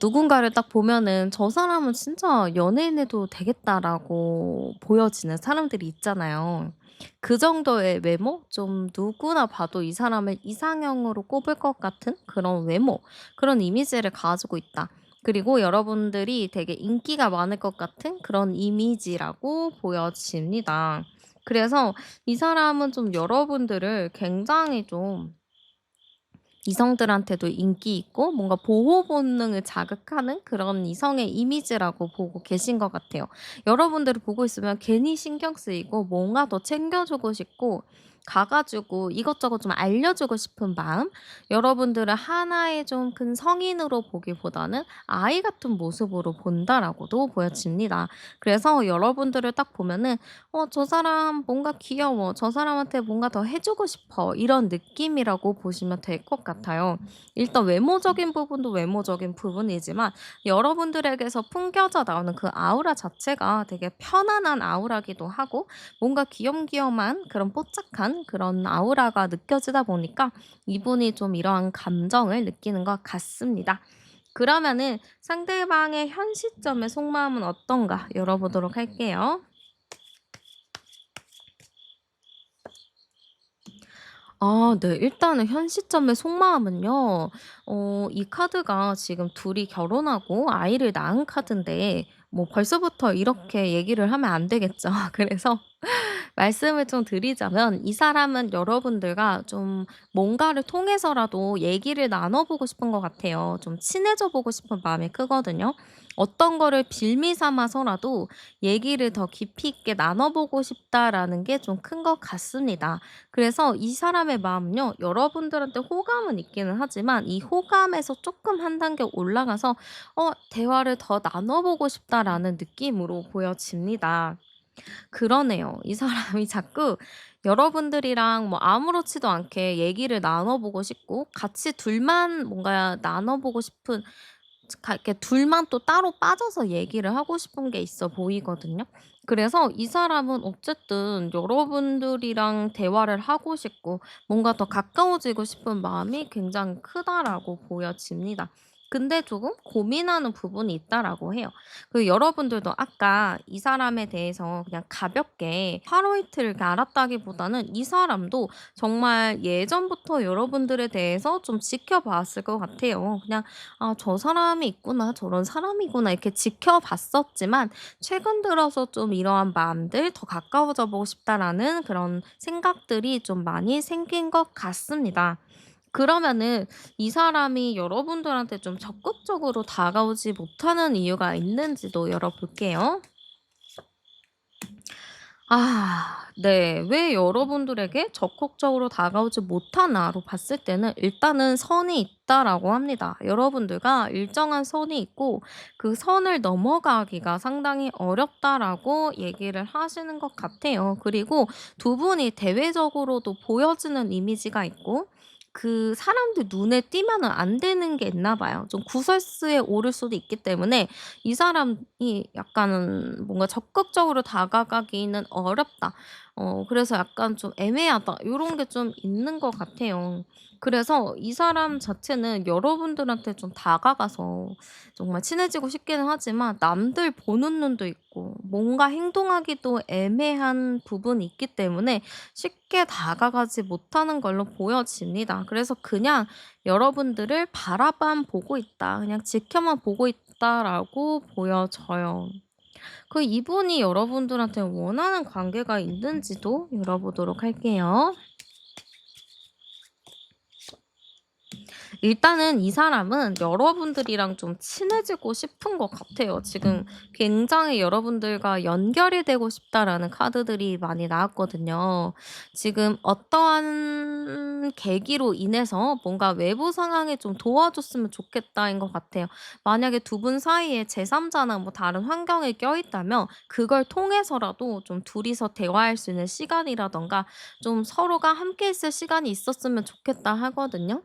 누군가를 딱 보면은 '저 사람은 진짜 연예인해도 되겠다.'라고 보여지는 사람들이 있잖아요. 그 정도의 외모? 좀 누구나 봐도 이 사람을 이상형으로 꼽을 것 같은 그런 외모, 그런 이미지를 가지고 있다. 그리고 여러분들이 되게 인기가 많을 것 같은 그런 이미지라고 보여집니다. 그래서 이 사람은 좀 여러분들을 굉장히 좀 이성들한테도 인기 있고 뭔가 보호 본능을 자극하는 그런 이성의 이미지라고 보고 계신 것 같아요. 여러분들을 보고 있으면 괜히 신경 쓰이고 뭔가 더 챙겨주고 싶고 가 가지고 이것저것 좀 알려주고 싶은 마음? 여러분들을 하나의 좀 큰 성인으로 보기보다는 '아이 같은 모습으로 본다.'라고도 보여집니다. 그래서 여러분들을 딱 보면은 '저 사람 뭔가 귀여워. 저 사람한테 뭔가 더 해 주고 싶어.' 이런 느낌이라고 보시면 될 것 같아요. 일단 외모적인 부분도 외모적인 부분이지만 여러분들에게서 풍겨져 나오는 그 아우라 자체가 되게 편안한 아우라기도 하고, 뭔가 귀염귀염한 그런 뽀짝한 그런 아우라가 느껴지다 보니까 이분이 좀 이러한 감정을 느끼는 것 같습니다. 그러면은 상대방의 현 시점의 속마음은 어떤가 열어보도록 할게요. 네. 일단은 현 시점의 속마음은요. 이 카드가 지금 둘이 결혼하고 아이를 낳은 카드인데 뭐 벌써부터 이렇게 얘기를 하면 안 되겠죠. 그래서 말씀을 좀 드리자면 이 사람은 여러분들과 좀 뭔가를 통해서라도 얘기를 나눠 보고 싶은 것 같아요. 좀 친해져 보고 싶은 마음이 크거든요. 어떤 거를 빌미 삼아서라도 얘기를 더 깊이 있게 나눠 보고 싶다라는 게 좀 큰 것 같습니다. 그래서 이 사람의 마음은요, 여러분들한테 호감은 있기는 하지만 이 호감에서 조금 한 단계 올라가서 '대화를 더 나눠 보고 싶다.'라는 느낌으로 보여집니다. 그러네요. 이 사람이 자꾸 여러분들이랑 뭐 아무렇지도 않게 얘기를 나눠 보고 싶고 같이 둘만 뭔가 나눠 보고 싶은, 이렇게 둘만 또 따로 빠져서 얘기를 하고 싶은 게 있어 보이거든요. 그래서 이 사람은 어쨌든 여러분들이랑 대화를 하고 싶고 뭔가 더 가까워지고 싶은 마음이 굉장히 크다라고 보여집니다. 근데 조금 고민하는 부분이 있다라고 해요. 여러분들도 아까 이 사람에 대해서 그냥 가볍게 하루 이틀 이렇게 알았다기보다는 이 사람도 정말 예전부터 여러분들에 대해서 좀 지켜봤을 것 같아요. 그냥 '아 저 사람이 있구나. 저런 사람이구나.' 이렇게 지켜봤었지만 최근 들어서 좀 이러한 마음들, '더 가까워져 보고 싶다.'라는 그런 생각들이 좀 많이 생긴 것 같습니다. 그러면은 이 사람이 여러분들한테 좀 적극적으로 다가오지 못하는 이유가 있는지도 열어볼게요. 네. 왜 여러분들에게 적극적으로 다가오지 못하나로 봤을 때는 일단은 선이 있다라고 합니다. 여러분들과 일정한 선이 있고 그 선을 넘어가기가 상당히 어렵다라고 얘기를 하시는 것 같아요. 그리고 두 분이 대외적으로도 보여지는 이미지가 있고 그 사람들 눈에 띄면은 안 되는 게 있나 봐요. 좀 구설수에 오를 수도 있기 때문에 이 사람이 약간은 뭔가 '적극적으로 다가가기는 어렵다.' 그래서 약간 좀 애매하다 요런 게 좀 있는 것 같아요. 그래서 이 사람 자체는 여러분들한테 좀 다가가서 정말 친해지고 싶기는 하지만 남들 보는 눈도 있고 뭔가 행동하기도 애매한 부분이 있기 때문에 쉽게 다가가지 못하는 걸로 보여집니다. 그래서 그냥 여러분들을 바라만 보고 있다. 그냥 지켜만 보고 있다라고 보여져요. 이분이 여러분들한테 원하는 관계가 있는지도 열어보도록 할게요. 일단은 이 사람은 여러분들이랑 좀 친해지고 싶은 것 같아요. 지금 굉장히 여러분들과 연결이 되고 싶다라는 카드들이 많이 나왔거든요. 지금 어떠한 계기로 인해서 뭔가 외부 상황에 좀 도와줬으면 좋겠다인 것 같아요. 만약에 두 분 사이에 제3자나 뭐 다른 환경에 껴있다면 그걸 통해서라도 좀 둘이서 대화할 수 있는 시간이라던가 좀 서로가 함께 있을 시간이 있었으면 좋겠다 하거든요.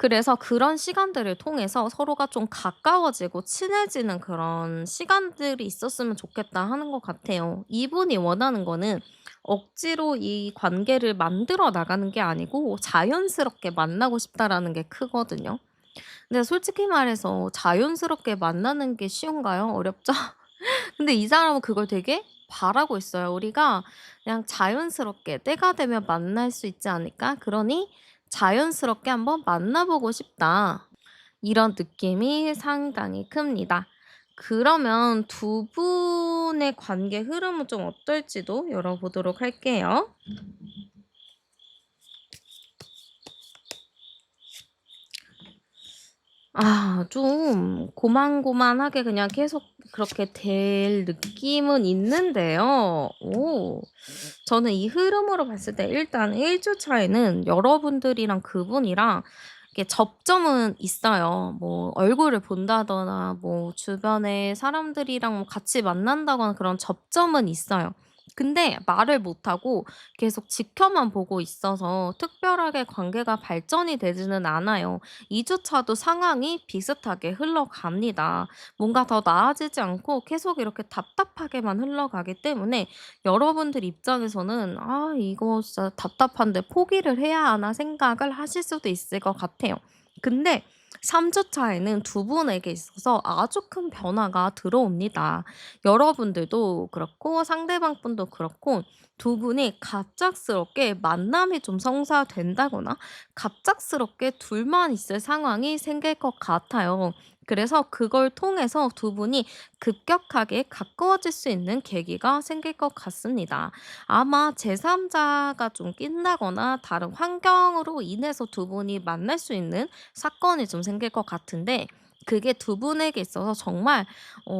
그래서 그런 시간들을 통해서 서로가 좀 가까워지고 친해지는 그런 시간들이 있었으면 좋겠다 하는 것 같아요. 이분이 원하는 거는 억지로 이 관계를 만들어 나가는 게 아니고 자연스럽게 만나고 싶다라는 게 크거든요. 근데 솔직히 말해서 자연스럽게 만나는 게 쉬운가요? 어렵죠? 근데 이 사람은 그걸 되게 바라고 있어요. 우리가 그냥 자연스럽게 때가 되면 만날 수 있지 않을까? 그러니 자연스럽게 한번 만나보고 싶다. 이런 느낌이 상당히 큽니다. 그러면 두 분의 관계 흐름은 좀 어떨지도 열어보도록 할게요. 좀 고만고만하게 그냥 계속 그렇게 될 느낌은 있는데요. 저는 이 흐름으로 봤을 때 일단 1주 차에는 여러분들이랑 그분이랑 이렇게 접점은 있어요. 뭐 얼굴을 본다거나 뭐 주변의 사람들이랑 뭐 같이 만난다거나 그런 접점은 있어요. 근데 말을 못 하고 계속 지켜만 보고 있어서 특별하게 관계가 발전이 되지는 않아요. 2 주차도 상황이 비슷하게 흘러갑니다. 뭔가 더 나아지지 않고 계속 이렇게 답답하게만 흘러가기 때문에 여러분들 입장에서는 '아 이거 진짜 답답한데 포기를 해야 하나?' 생각을 하실 수도 있을 것 같아요. 근데 3주 차에는 두 분에게 있어서 아주 큰 변화가 들어옵니다. 여러분들도 그렇고 상대방 분도 그렇고 두 분이 갑작스럽게 만남이 좀 성사된다거나 갑작스럽게 둘만 있을 상황이 생길 것 같아요. 그래서 그걸 통해서 두 분이 급격하게 가까워질 수 있는 계기가 생길 것 같습니다. 아마 제3자가 좀 낀다거나 다른 환경으로 인해서 두 분이 만날 수 있는 사건이 좀 생길 것 같은데 그게 두 분에게 있어서 정말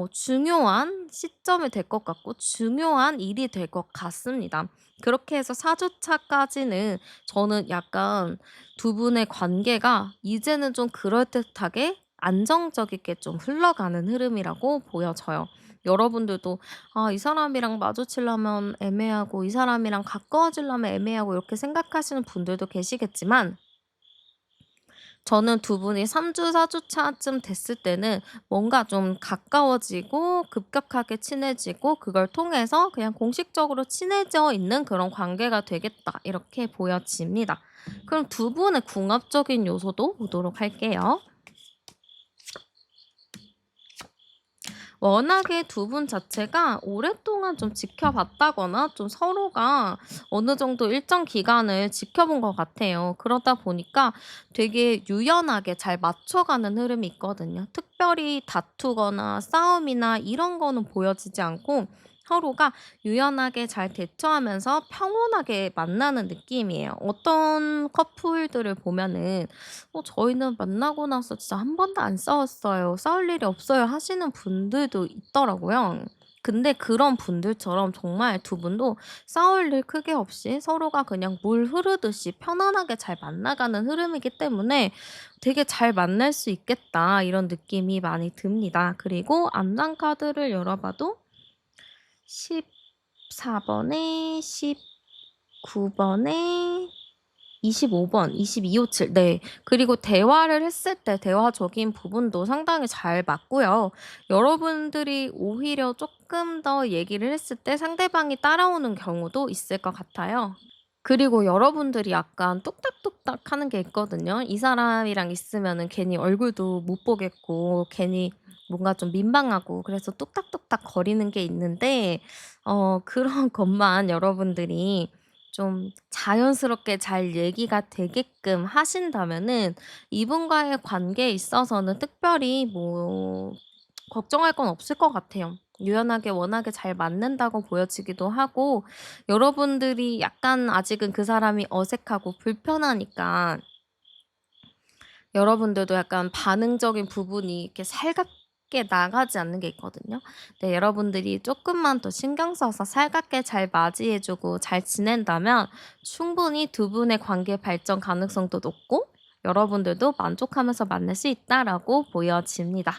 중요한 시점이 될 것 같고 중요한 일이 될 것 같습니다. 그렇게 해서 4 주차까지는 저는 약간 두 분의 관계가 이제는 좀 그럴듯하게 안정적이게 좀 흘러가는 흐름이라고 보여져요. 여러분들도 '아 이 사람이랑 마주치려면 애매하고 이 사람이랑 가까워지려면 애매하고.' 이렇게 생각하시는 분들도 계시겠지만 저는 두 분이 3 주, 4 주차쯤 됐을 때는 뭔가 좀 가까워지고 급격하게 친해지고 그걸 통해서 그냥 공식적으로 친해져 있는 그런 관계가 되겠다 이렇게 보여집니다. 그럼 두 분의 궁합적인 요소도 보도록 할게요. 워낙에 두 분 자체가 오랫동안 좀 지켜봤다거나 좀 서로가 어느 정도 일정 기간을 지켜본 것 같아요. 그러다 보니까 되게 유연하게 잘 맞춰가는 흐름이 있거든요. 특별히 다투거나 싸움이나 이런 거는 보여지지 않고 서로가 유연하게 잘 대처하면서 평온하게 만나는 느낌이에요. 어떤 커플들을 보면은 저희는 만나고 나서 진짜 한 번도 안 싸웠어요. 싸울 일이 없어요." 하시는 분들도 있더라고요. 근데 그런 분들처럼 정말 두 분도 싸울 일 크게 없이 서로가 그냥 물 흐르듯이 편안하게 잘 만나가는 흐름이기 때문에 '되게 잘 만날 수 있겠다.' 이런 느낌이 많이 듭니다. 그리고 암상 카드를 열어 봐도 14 번에 19 번에 25번, 2257. 네. 그리고 대화를 했을 때 대화적인 부분도 상당히 잘 맞고요. 여러분들이 오히려 조금 더 얘기를 했을 때 상대방이 따라오는 경우도 있을 것 같아요. 그리고 여러분들이 약간 뚝딱뚝딱 하는 게 있거든요. 이 사람이랑 있으면은 괜히 얼굴도 못 보겠고 괜히 뭔가 좀 민망하고 그래서 뚝딱뚝딱 거리는 게 있는데 그런 것만 여러분들이 좀 자연스럽게 잘 얘기가 되게끔 하신다면은 이분과의 관계에 있어서는 특별히 뭐 걱정할 건 없을 것 같아요. 유연하게 워낙에 잘 맞는다고 보여지기도 하고 여러분들이 약간 아직은 그 사람이 어색하고 불편하니까 여러분들도 약간 반응적인 부분이 이렇게 살갑게 나가지 않는 게 있거든요. 네, 여러분들이 조금만 더 신경 써서 살갑게 잘 맞이해 주고 잘 지낸다면 충분히 두 분의 관계 발전 가능성도 높고 여러분들도 만족하면서 만날 수 있다라고 보여집니다.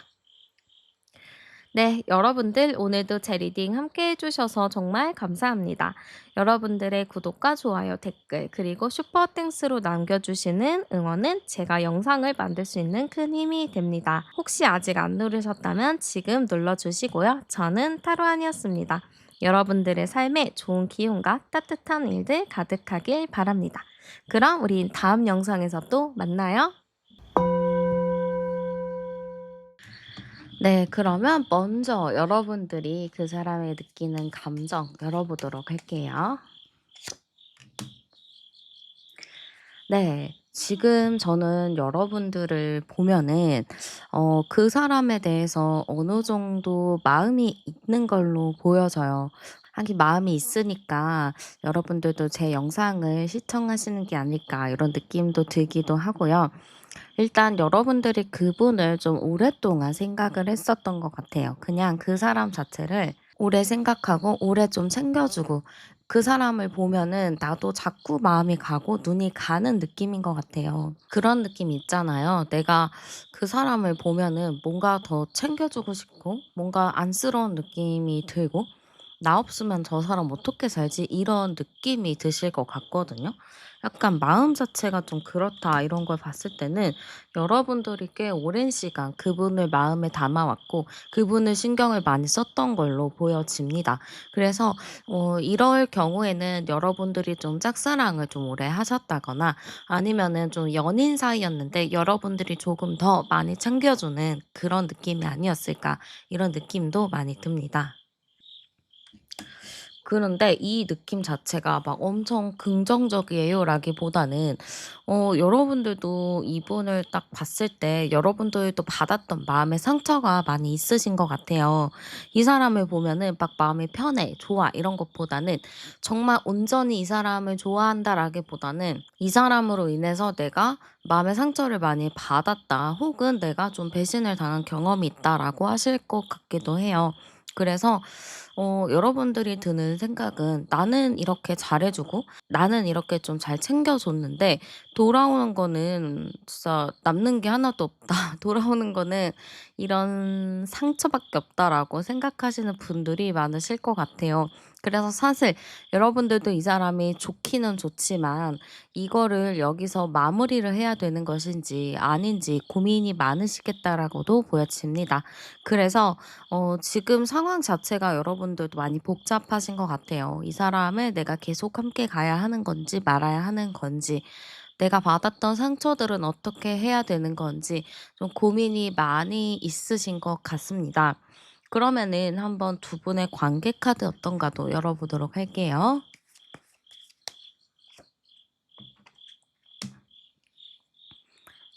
네, 여러분들 오늘도 제 리딩 함께 해주셔서 정말 감사합니다. 여러분들의 구독과 좋아요, 댓글, 그리고 슈퍼땡스로 남겨주시는 응원은 제가 영상을 만들 수 있는 큰 힘이 됩니다. 혹시 아직 안 누르셨다면 지금 눌러주시고요. 저는 타로안이었습니다. 여러분들의 삶에 좋은 기운과 따뜻한 일들 가득하길 바랍니다. 그럼 우린 다음 영상에서 또 만나요. 네. 그러면 먼저 여러분들이 그 사람이 느끼는 감정 열어보도록 할게요. 네. 지금 저는 여러분들을 보면은 그 사람에 대해서 어느 정도 마음이 있는 걸로 보여져요. 하긴 마음이 있으니까 여러분들도 제 영상을 시청하시는 게 아닐까 이런 느낌도 들기도 하고요. 일단 여러분들이 그분을 좀 오랫동안 생각을 했었던 것 같아요. 그냥 그 사람 자체를 오래 생각하고 오래 좀 챙겨주고 그 사람을 보면은 나도 자꾸 마음이 가고 눈이 가는 느낌인 것 같아요. 그런 느낌이 있잖아요. 내가 그 사람을 보면은 뭔가 더 챙겨주고 싶고 뭔가 안쓰러운 느낌이 들고 나 없으면 저 사람 어떻게 살지? 이런 느낌이 드실 것 같거든요. 약간 마음 자체가 좀 그렇다 이런 걸 봤을 때는 여러분들이 꽤 오랜 시간 그분을 마음에 담아왔고 그분을 신경을 많이 썼던 걸로 보여집니다. 그래서 이럴 경우에는 여러분들이 좀 짝사랑을 좀 오래 하셨다거나 아니면은 좀 연인 사이였는데 여러분들이 조금 더 많이 챙겨주는 그런 느낌이 아니었을까 이런 느낌도 많이 듭니다. 그런데 이 느낌 자체가 막 엄청 긍정적이에요라기보다는 여러분들도 이분을 딱 봤을 때 여러분들도 받았던 마음의 상처가 많이 있으신 것 같아요. 이 사람을 보면은 막 마음이 편해, 좋아 이런 것보다는 정말 온전히 이 사람을 좋아한다라기보다는 이 사람으로 인해서 내가 마음의 상처를 많이 받았다 혹은 내가 좀 배신을 당한 경험이 있다라고 하실 것 같기도 해요. 그래서 여러분들이 드는 생각은 '나는 이렇게 잘해 주고 나는 이렇게 좀 잘 챙겨 줬는데 돌아오는 거는 진짜 남는 게 하나도 없다. 돌아오는 거는 이런 상처밖에 없다.'라고 생각하시는 분들이 많으실 것 같아요. 그래서 사실 여러분들도 이 사람이 좋기는 좋지만 이거를 여기서 마무리를 해야 되는 것인지 아닌지 고민이 많으시겠다라고도 보여집니다. 그래서 지금 상황 자체가 여러분들도 많이 복잡하신 것 같아요. 이 사람을 내가 계속 함께 가야 하는 건지 말아야 하는 건지, 내가 받았던 상처들은 어떻게 해야 되는 건지 좀 고민이 많이 있으신 것 같습니다. 그러면은 한번 두 분의 관계 카드 어떤가도 열어보도록 할게요.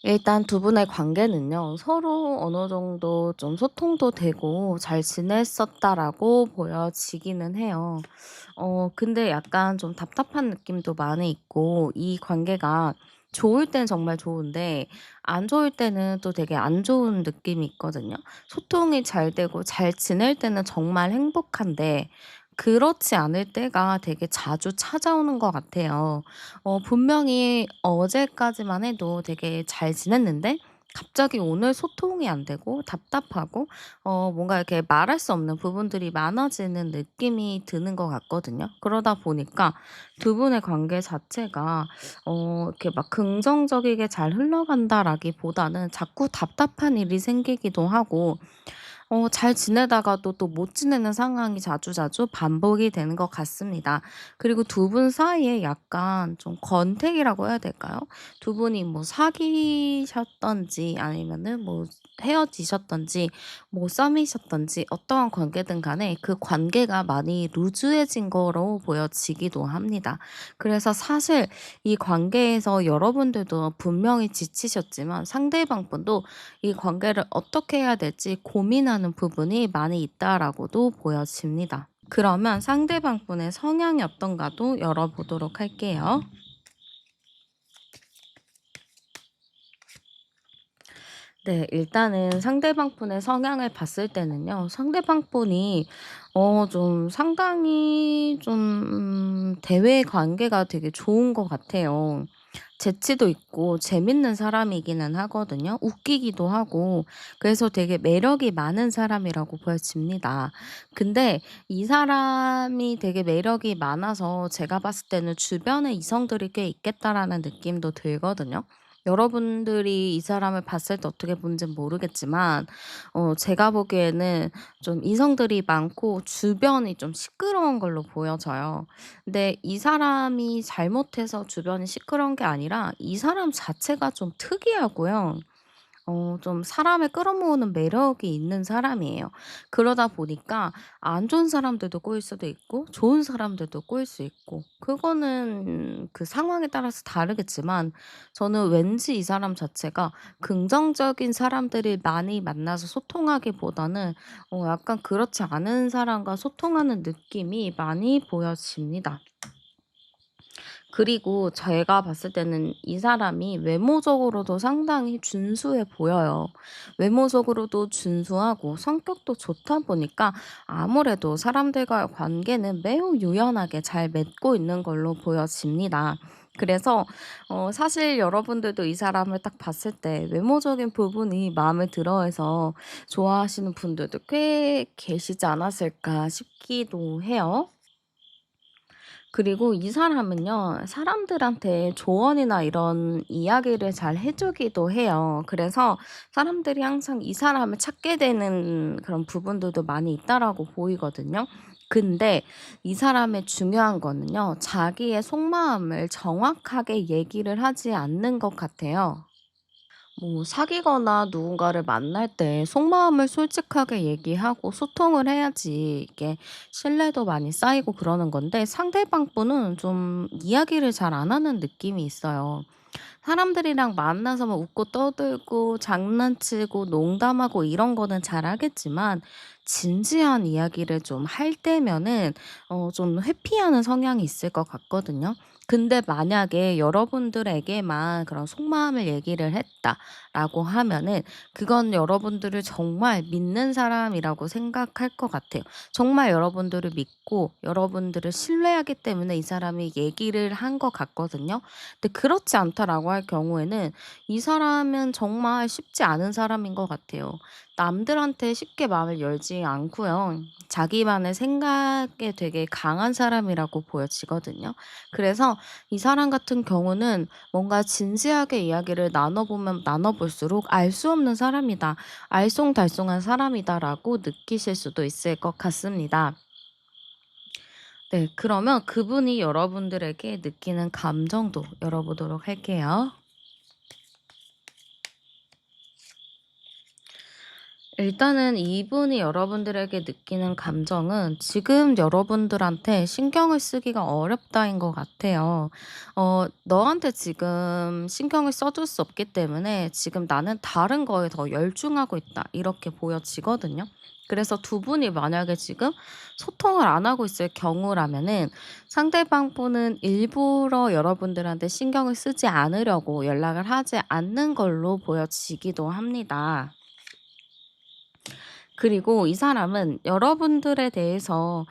일단 두 분의 관계는요. 서로 어느 정도 좀 소통도 되고 잘 지냈었다라고 보여지기는 해요. 근데 약간 좀 답답한 느낌도 많이 있고 이 관계가 좋을 땐 정말 좋은데 안 좋을 때는 또 되게 안 좋은 느낌이 있거든요. 소통이 잘 되고 잘 지낼 때는 정말 행복한데 그렇지 않을 때가 되게 자주 찾아오는 것 같아요. 분명히 어제까지만 해도 되게 잘 지냈는데 갑자기 오늘 소통이 안 되고 답답하고 뭔가 이렇게 말할 수 없는 부분들이 많아지는 느낌이 드는 것 같거든요. 그러다 보니까 두 분의 관계 자체가 이렇게 막 긍정적이게 잘 흘러간다라기보다는 자꾸 답답한 일이 생기기도 하고 잘 지내다가도 또 못 지내는 상황이 자주자주 반복이 되는 것 같습니다. 그리고 두 분 사이에 약간 좀 권태기라고 해야 될까요? 두 분이 뭐 사귀셨든지 아니면은 뭐 헤어지셨든지 뭐 썸이셨든지 어떠한 관계든 간에 그 관계가 많이 루즈해진 거로 보여지기도 합니다. 그래서 사실 이 관계에서 여러분들도 분명히 지치셨지만 상대방 분도 이 관계를 어떻게 해야 될지 고민하는 부분이 많이 있다라고도 보여집니다. 그러면 상대방 분의 성향이 어떤가도 열어보도록 할게요. 네, 일단은 상대방 분의 성향을 봤을 때는요, 상대방 분이 좀 상당히 좀 대외 관계가 되게 좋은 것 같아요. 재치도 있고 재밌는 사람이기는 하거든요. 웃기기도 하고 그래서 되게 매력이 많은 사람이라고 보여집니다. 근데 이 사람이 되게 매력이 많아서 제가 봤을 때는 주변에 이성들이 꽤 있겠다라는 느낌도 들거든요. 여러분들이 이 사람을 봤을 때 어떻게 보는지는 모르겠지만 제가 보기에는 좀 이성들이 많고 주변이 좀 시끄러운 걸로 보여져요. 근데 이 사람이 잘못해서 주변이 시끄러운 게 아니라 이 사람 자체가 좀 특이하고요. 좀 사람을 끌어모으는 매력이 있는 사람이에요. 그러다 보니까 안 좋은 사람들도 꼬일 수도 있고 좋은 사람들도 꼬일 수 있고 그거는 그 상황에 따라서 다르겠지만 저는 왠지 이 사람 자체가 긍정적인 사람들을 많이 만나서 소통하기보다는 약간 그렇지 않은 사람과 소통하는 느낌이 많이 보여집니다. 그리고 제가 봤을 때는 이 사람이 외모적으로도 상당히 준수해 보여요. 외모적으로도 준수하고 성격도 좋다 보니까 아무래도 사람들과의 관계는 매우 유연하게 잘 맺고 있는 걸로 보여집니다. 그래서 사실 여러분들도 이 사람을 딱 봤을 때 외모적인 부분이 마음에 들어해서 좋아하시는 분들도 꽤 계시지 않았을까 싶기도 해요. 그리고 이 사람은요, 사람들한테 조언이나 이런 이야기를 잘 해 주기도 해요. 그래서 사람들이 항상 이 사람을 찾게 되는 그런 부분들도 많이 있다라고 보이거든요. 근데 이 사람의 중요한 거는요, 자기의 속마음을 정확하게 얘기를 하지 않는 것 같아요. 뭐 사귀거나 누군가를 만날 때 속마음을 솔직하게 얘기하고 소통을 해야지 이게 신뢰도 많이 쌓이고 그러는 건데 상대방 분은 좀 이야기를 잘 안 하는 느낌이 있어요. 사람들이랑 만나서 막 웃고 떠들고 장난치고 농담하고 이런 거는 잘하겠지만 진지한 이야기를 좀 할 때면은 좀 회피하는 성향이 있을 것 같거든요. 근데 만약에 여러분들에게만 그런 속마음을 얘기를 했다라고 하면은 그건 여러분들을 정말 믿는 사람이라고 생각할 것 같아요. 정말 여러분들을 믿고 여러분들을 신뢰하기 때문에 이 사람이 얘기를 한 것 같거든요. 근데 그렇지 않다라고 할 경우에는 이 사람은 정말 쉽지 않은 사람인 것 같아요. 남들한테 쉽게 마음을 열지 않고요. 자기만의 생각에 되게 강한 사람이라고 보여지거든요. 그래서 이 사람 같은 경우는 뭔가 진지하게 이야기를 나눠보면 나눠볼수록 알 수 없는 사람이다. 알쏭달쏭한 사람이다라고 느끼실 수도 있을 것 같습니다. 네, 그러면 그분이 여러분들에게 느끼는 감정도 열어보도록 할게요. 일단은 이분이 여러분들에게 느끼는 감정은 지금 여러분들한테 신경을 쓰기가 어렵다인 것 같아요. 너한테 지금 신경을 써줄 수 없기 때문에 지금 나는 다른 거에 더 열중하고 있다. 이렇게 보여지거든요. 그래서 두 분이 만약에 지금 소통을 안 하고 있을 경우라면은 상대방 분은 일부러 여러분들한테 신경을 쓰지 않으려고 연락을 하지 않는 걸로 보여지기도 합니다. 그리고 이 사람은 여러분들에 대해서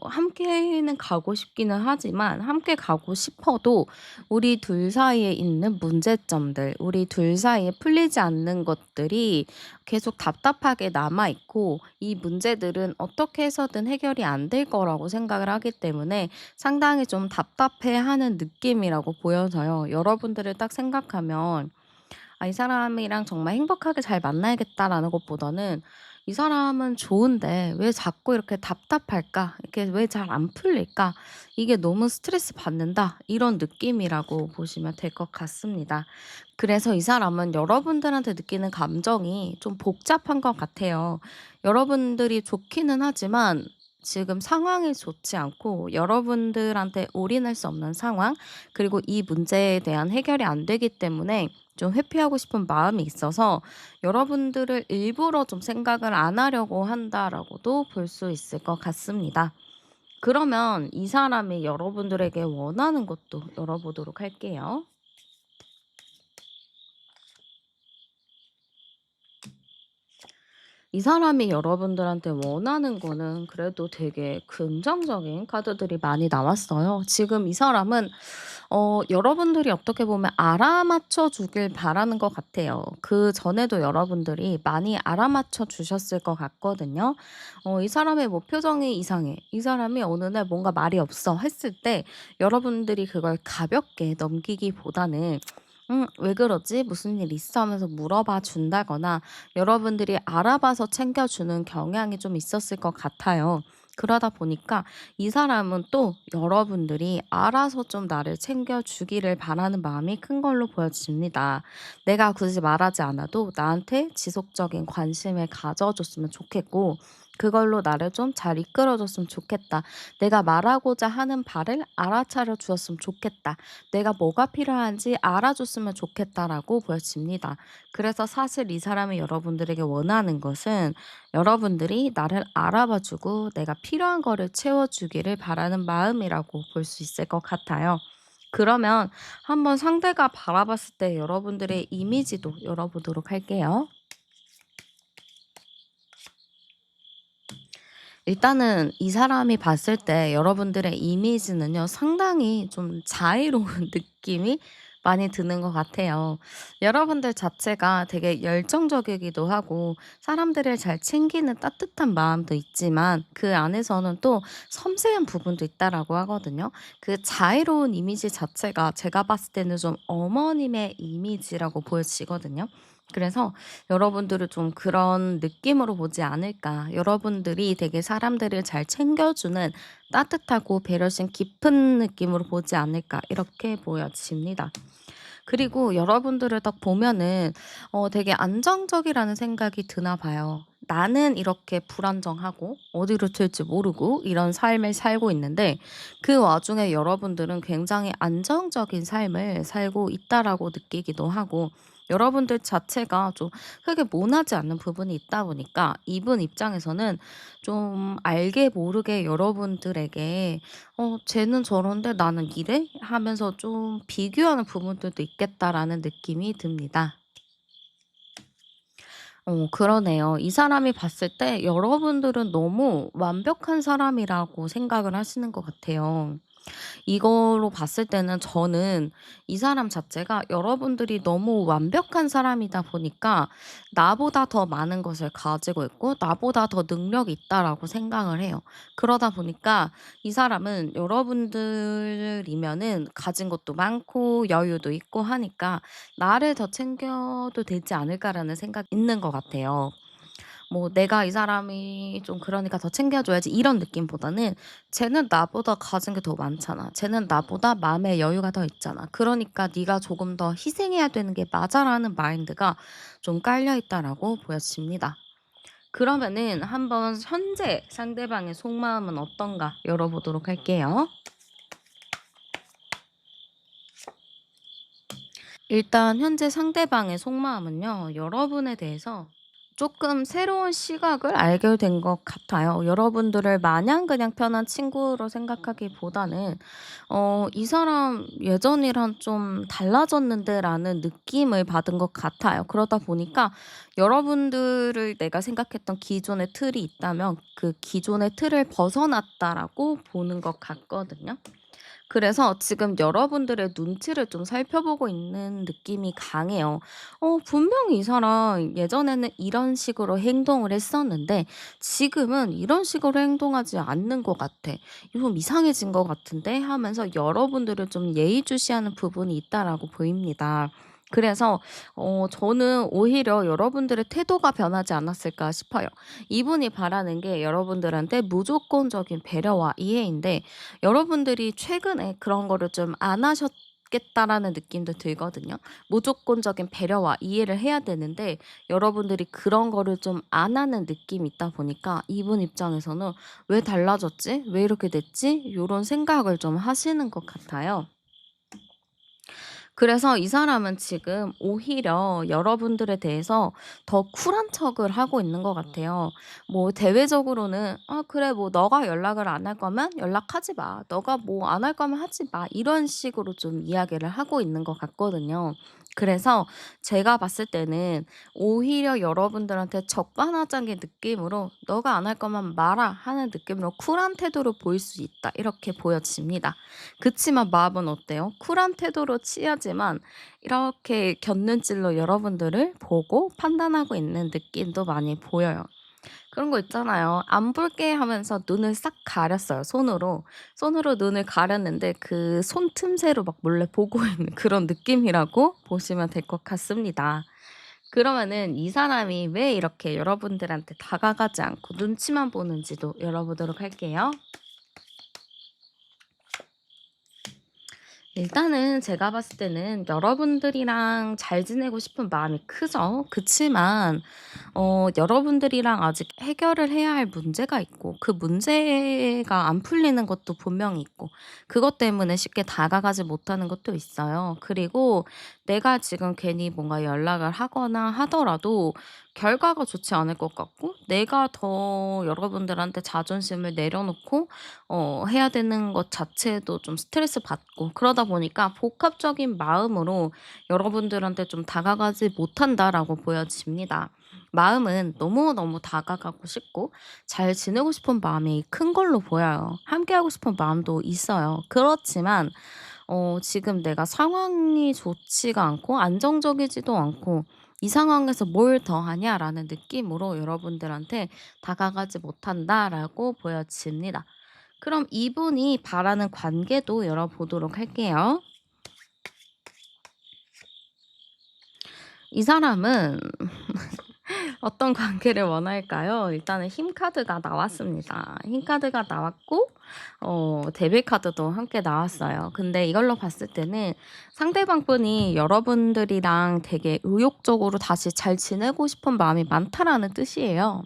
함께는 가고 싶기는 하지만 함께 가고 싶어도 우리 둘 사이에 있는 문제점들, 우리 둘 사이에 풀리지 않는 것들이 계속 답답하게 남아 있고 이 문제들은 어떻게 해서든 해결이 안 될 거라고 생각을 하기 때문에 상당히 좀 답답해하는 느낌이라고 보여서요. 여러분들을 딱 생각하면 '아 이 사람이랑 정말 행복하게 잘 만나야겠다.'라는 것보다는 '이 사람은 좋은데 왜 자꾸 이렇게 답답할까? 이렇게 왜 잘 안 풀릴까? 이게 너무 스트레스 받는다.' 이런 느낌이라고 보시면 될 것 같습니다. 그래서 이 사람은 여러분들한테 느끼는 감정이 좀 복잡한 것 같아요. 여러분들이 좋기는 하지만 지금 상황이 좋지 않고 여러분들한테 올인할 수 없는 상황, 그리고 이 문제에 대한 해결이 안 되기 때문에 좀 회피하고 싶은 마음이 있어서 여러분들을 일부러 좀 생각을 안 하려고 한다라고도 볼 수 있을 것 같습니다. 그러면 이 사람이 여러분들에게 원하는 것도 열어보도록 할게요. 이 사람이 여러분들한테 원하는 거는 그래도 되게 긍정적인 카드들이 많이 나왔어요. 지금 이 사람은 여러분들이 어떻게 보면 알아맞혀 주길 바라는 것 같아요. 그전에도 여러분들이 많이 알아맞혀 주셨을 것 같거든요. 이 사람의 뭐 표정이 이상해. 이 사람이 어느 날 뭔가 말이 없어 했을 때 여러분들이 그걸 가볍게 넘기기보다는 왜 그러지? 무슨 일 있어?' 하면서 물어봐 준다거나 여러분들이 알아봐서 챙겨주는 경향이 좀 있었을 것 같아요. 그러다 보니까 이 사람은 또 여러분들이 알아서 좀 나를 챙겨주기를 바라는 마음이 큰 걸로 보여집니다. 내가 굳이 말하지 않아도 나한테 지속적인 관심을 가져줬으면 좋겠고, 그걸로 나를 좀 잘 이끌어줬으면 좋겠다. 내가 말하고자 하는 바를 알아차려 주었으면 좋겠다. 내가 뭐가 필요한지 알아줬으면 좋겠다라고 보여집니다. 그래서 사실 이 사람이 여러분들에게 원하는 것은 여러분들이 나를 알아봐 주고 내가 필요한 거를 채워주기를 바라는 마음이라고 볼 수 있을 것 같아요. 그러면 한번 상대가 바라봤을 때 여러분들의 이미지도 열어보도록 할게요. 일단은 이 사람이 봤을 때 여러분들의 이미지는요, 상당히 좀 자애로운 느낌이 많이 드는 것 같아요. 여러분들 자체가 되게 열정적이기도 하고 사람들을 잘 챙기는 따뜻한 마음도 있지만 그 안에서는 또 섬세한 부분도 있다라고 하거든요. 그 자애로운 이미지 자체가 제가 봤을 때는 좀 어머님의 이미지라고 보여지거든요. 그래서 여러분들을 좀 그런 느낌으로 보지 않을까. 여러분들이 되게 사람들을 잘 챙겨주는 따뜻하고 배려심 깊은 느낌으로 보지 않을까. 이렇게 보여집니다. 그리고 여러분들을 딱 보면은 되게 안정적이라는 생각이 드나 봐요. 나는 이렇게 불안정하고 어디로 튈지 모르고 이런 삶을 살고 있는데 그 와중에 여러분들은 굉장히 안정적인 삶을 살고 있다라고 느끼기도 하고, 여러분들 자체가 좀 크게 모나지 않는 부분이 있다 보니까 이분 입장에서는 좀 알게 모르게 여러분들에게 '쟤는 저런데 나는 이래?' 하면서 좀 비교하는 부분들도 있겠다라는 느낌이 듭니다. 그러네요. 이 사람이 봤을 때 여러분들은 너무 완벽한 사람이라고 생각을 하시는 것 같아요. 이거로 봤을 때는 저는 이 사람 자체가 여러분들이 너무 완벽한 사람이다 보니까 '나보다 더 많은 것을 가지고 있고 나보다 더 능력이 있다.'라고 생각을 해요. 그러다 보니까 이 사람은 여러분들이면은 가진 것도 많고 여유도 있고 하니까 '나를 더 챙겨도 되지 않을까.'라는 생각이 있는 것 같아요. 뭐 '내가 이 사람이 좀 그러니까 더 챙겨 줘야지.' 이런 느낌보다는 '쟤는 나보다 가진 게 더 많잖아. 쟤는 나보다 마음의 여유가 더 있잖아. 그러니까 네가 조금 더 희생해야 되는 게 맞아.'라는 마인드가 좀 깔려 있다라고 보여집니다. 그러면은 한번 현재 상대방의 속마음은 어떤가 열어보도록 할게요. 일단 현재 상대방의 속마음은요, 여러분에 대해서 조금 새로운 시각을 알게 된 것 같아요. 여러분들을 마냥 그냥 편한 친구로 생각하기보다는 '이 사람 예전이랑 좀 달라졌는데.'라는 느낌을 받은 것 같아요. 그러다 보니까 여러분들을 내가 생각했던 기존의 틀이 있다면 그 '기존의 틀을 벗어났다.'라고 보는 것 같거든요. 그래서 지금 여러분들의 눈치를 좀 살펴보고 있는 느낌이 강해요. 분명히 이 사람 예전에는 이런 식으로 행동을 했었는데 지금은 이런 식으로 행동하지 않는 것 같아. 좀 이상해진 것 같은데 하면서 여러분들을 좀 예의주시하는 부분이 있다라고 보입니다. 그래서 저는 오히려 여러분들의 태도가 변하지 않았을까 싶어요. 이분이 바라는 게 여러분들한테 무조건적인 배려와 이해인데 여러분들이 최근에 그런 거를 좀 안 하셨겠다라는 느낌도 들거든요. 무조건적인 배려와 이해를 해야 되는데 여러분들이 그런 거를 좀 안 하는 느낌이 있다 보니까 이분 입장에서는 '왜 달라졌지? 왜 이렇게 됐지?' 요런 생각을 좀 하시는 것 같아요. 그래서 이 사람은 지금 오히려 여러분들에 대해서 더 쿨한 척을 하고 있는 것 같아요. 뭐 대외적으로는 "아 그래 뭐 너가 연락을 안 할 거면 연락하지 마. 너가 뭐 안 할 거면 하지 마." 이런 식으로 좀 이야기를 하고 있는 것 같거든요. 그래서 제가 봤을 때는 오히려 여러분들한테 적반하장의 느낌으로 "너가 안 할 거면 마라." 하는 느낌으로 쿨한 태도를 보일 수 있다. 이렇게 보여집니다. 그치만 마음은 어때요? 쿨한 태도로 취하지만 이렇게 곁눈질로 여러분들을 보고 판단하고 있는 느낌도 많이 보여요. 그런 거 있잖아요. "안 볼게." 하면서 눈을 싹 가렸어요, 손으로. 손으로 눈을 가렸는데 그 손 틈새로 막 몰래 보고 있는 그런 느낌이라고 보시면 될 것 같습니다. 그러면은 이 사람이 왜 이렇게 여러분들한테 다가가지 않고 눈치만 보는지도 열어보도록 할게요. 일단은 제가 봤을 때는 여러분들이랑 잘 지내고 싶은 마음이 크죠. 그치만 여러분들이랑 아직 해결을 해야 할 문제가 있고 그 문제가 안 풀리는 것도 분명히 있고 그것 때문에 쉽게 다가가지 못하는 것도 있어요. 그리고 내가 지금 괜히 뭔가 연락을 하거나 하더라도 결과가 좋지 않을 것 같고 내가 더 여러분들한테 자존심을 내려놓고 해야 되는 것 자체도 좀 스트레스 받고 그러다 보니까 복합적인 마음으로 여러분들한테 좀 다가가지 못한다라고 보여집니다. 마음은 너무너무 다가가고 싶고 잘 지내고 싶은 마음이 큰 걸로 보여요. 함께하고 싶은 마음도 있어요. 그렇지만 지금 내가 상황이 좋지가 않고 안정적이지도 않고 '이 상황에서 뭘 더 하냐.'라는 느낌으로 여러분들한테 다가가지 못한다라고 보여집니다. 그럼 이분이 바라는 관계도 열어보도록 할게요. 이 사람은 어떤 관계를 원할까요? 일단은 힘 카드가 나왔습니다. 힘 카드가 나왔고 데빌 카드도 함께 나왔어요. 근데 이걸로 봤을 때는 상대방 분이 여러분들이랑 되게 의욕적으로 다시 잘 지내고 싶은 마음이 많다라는 뜻이에요.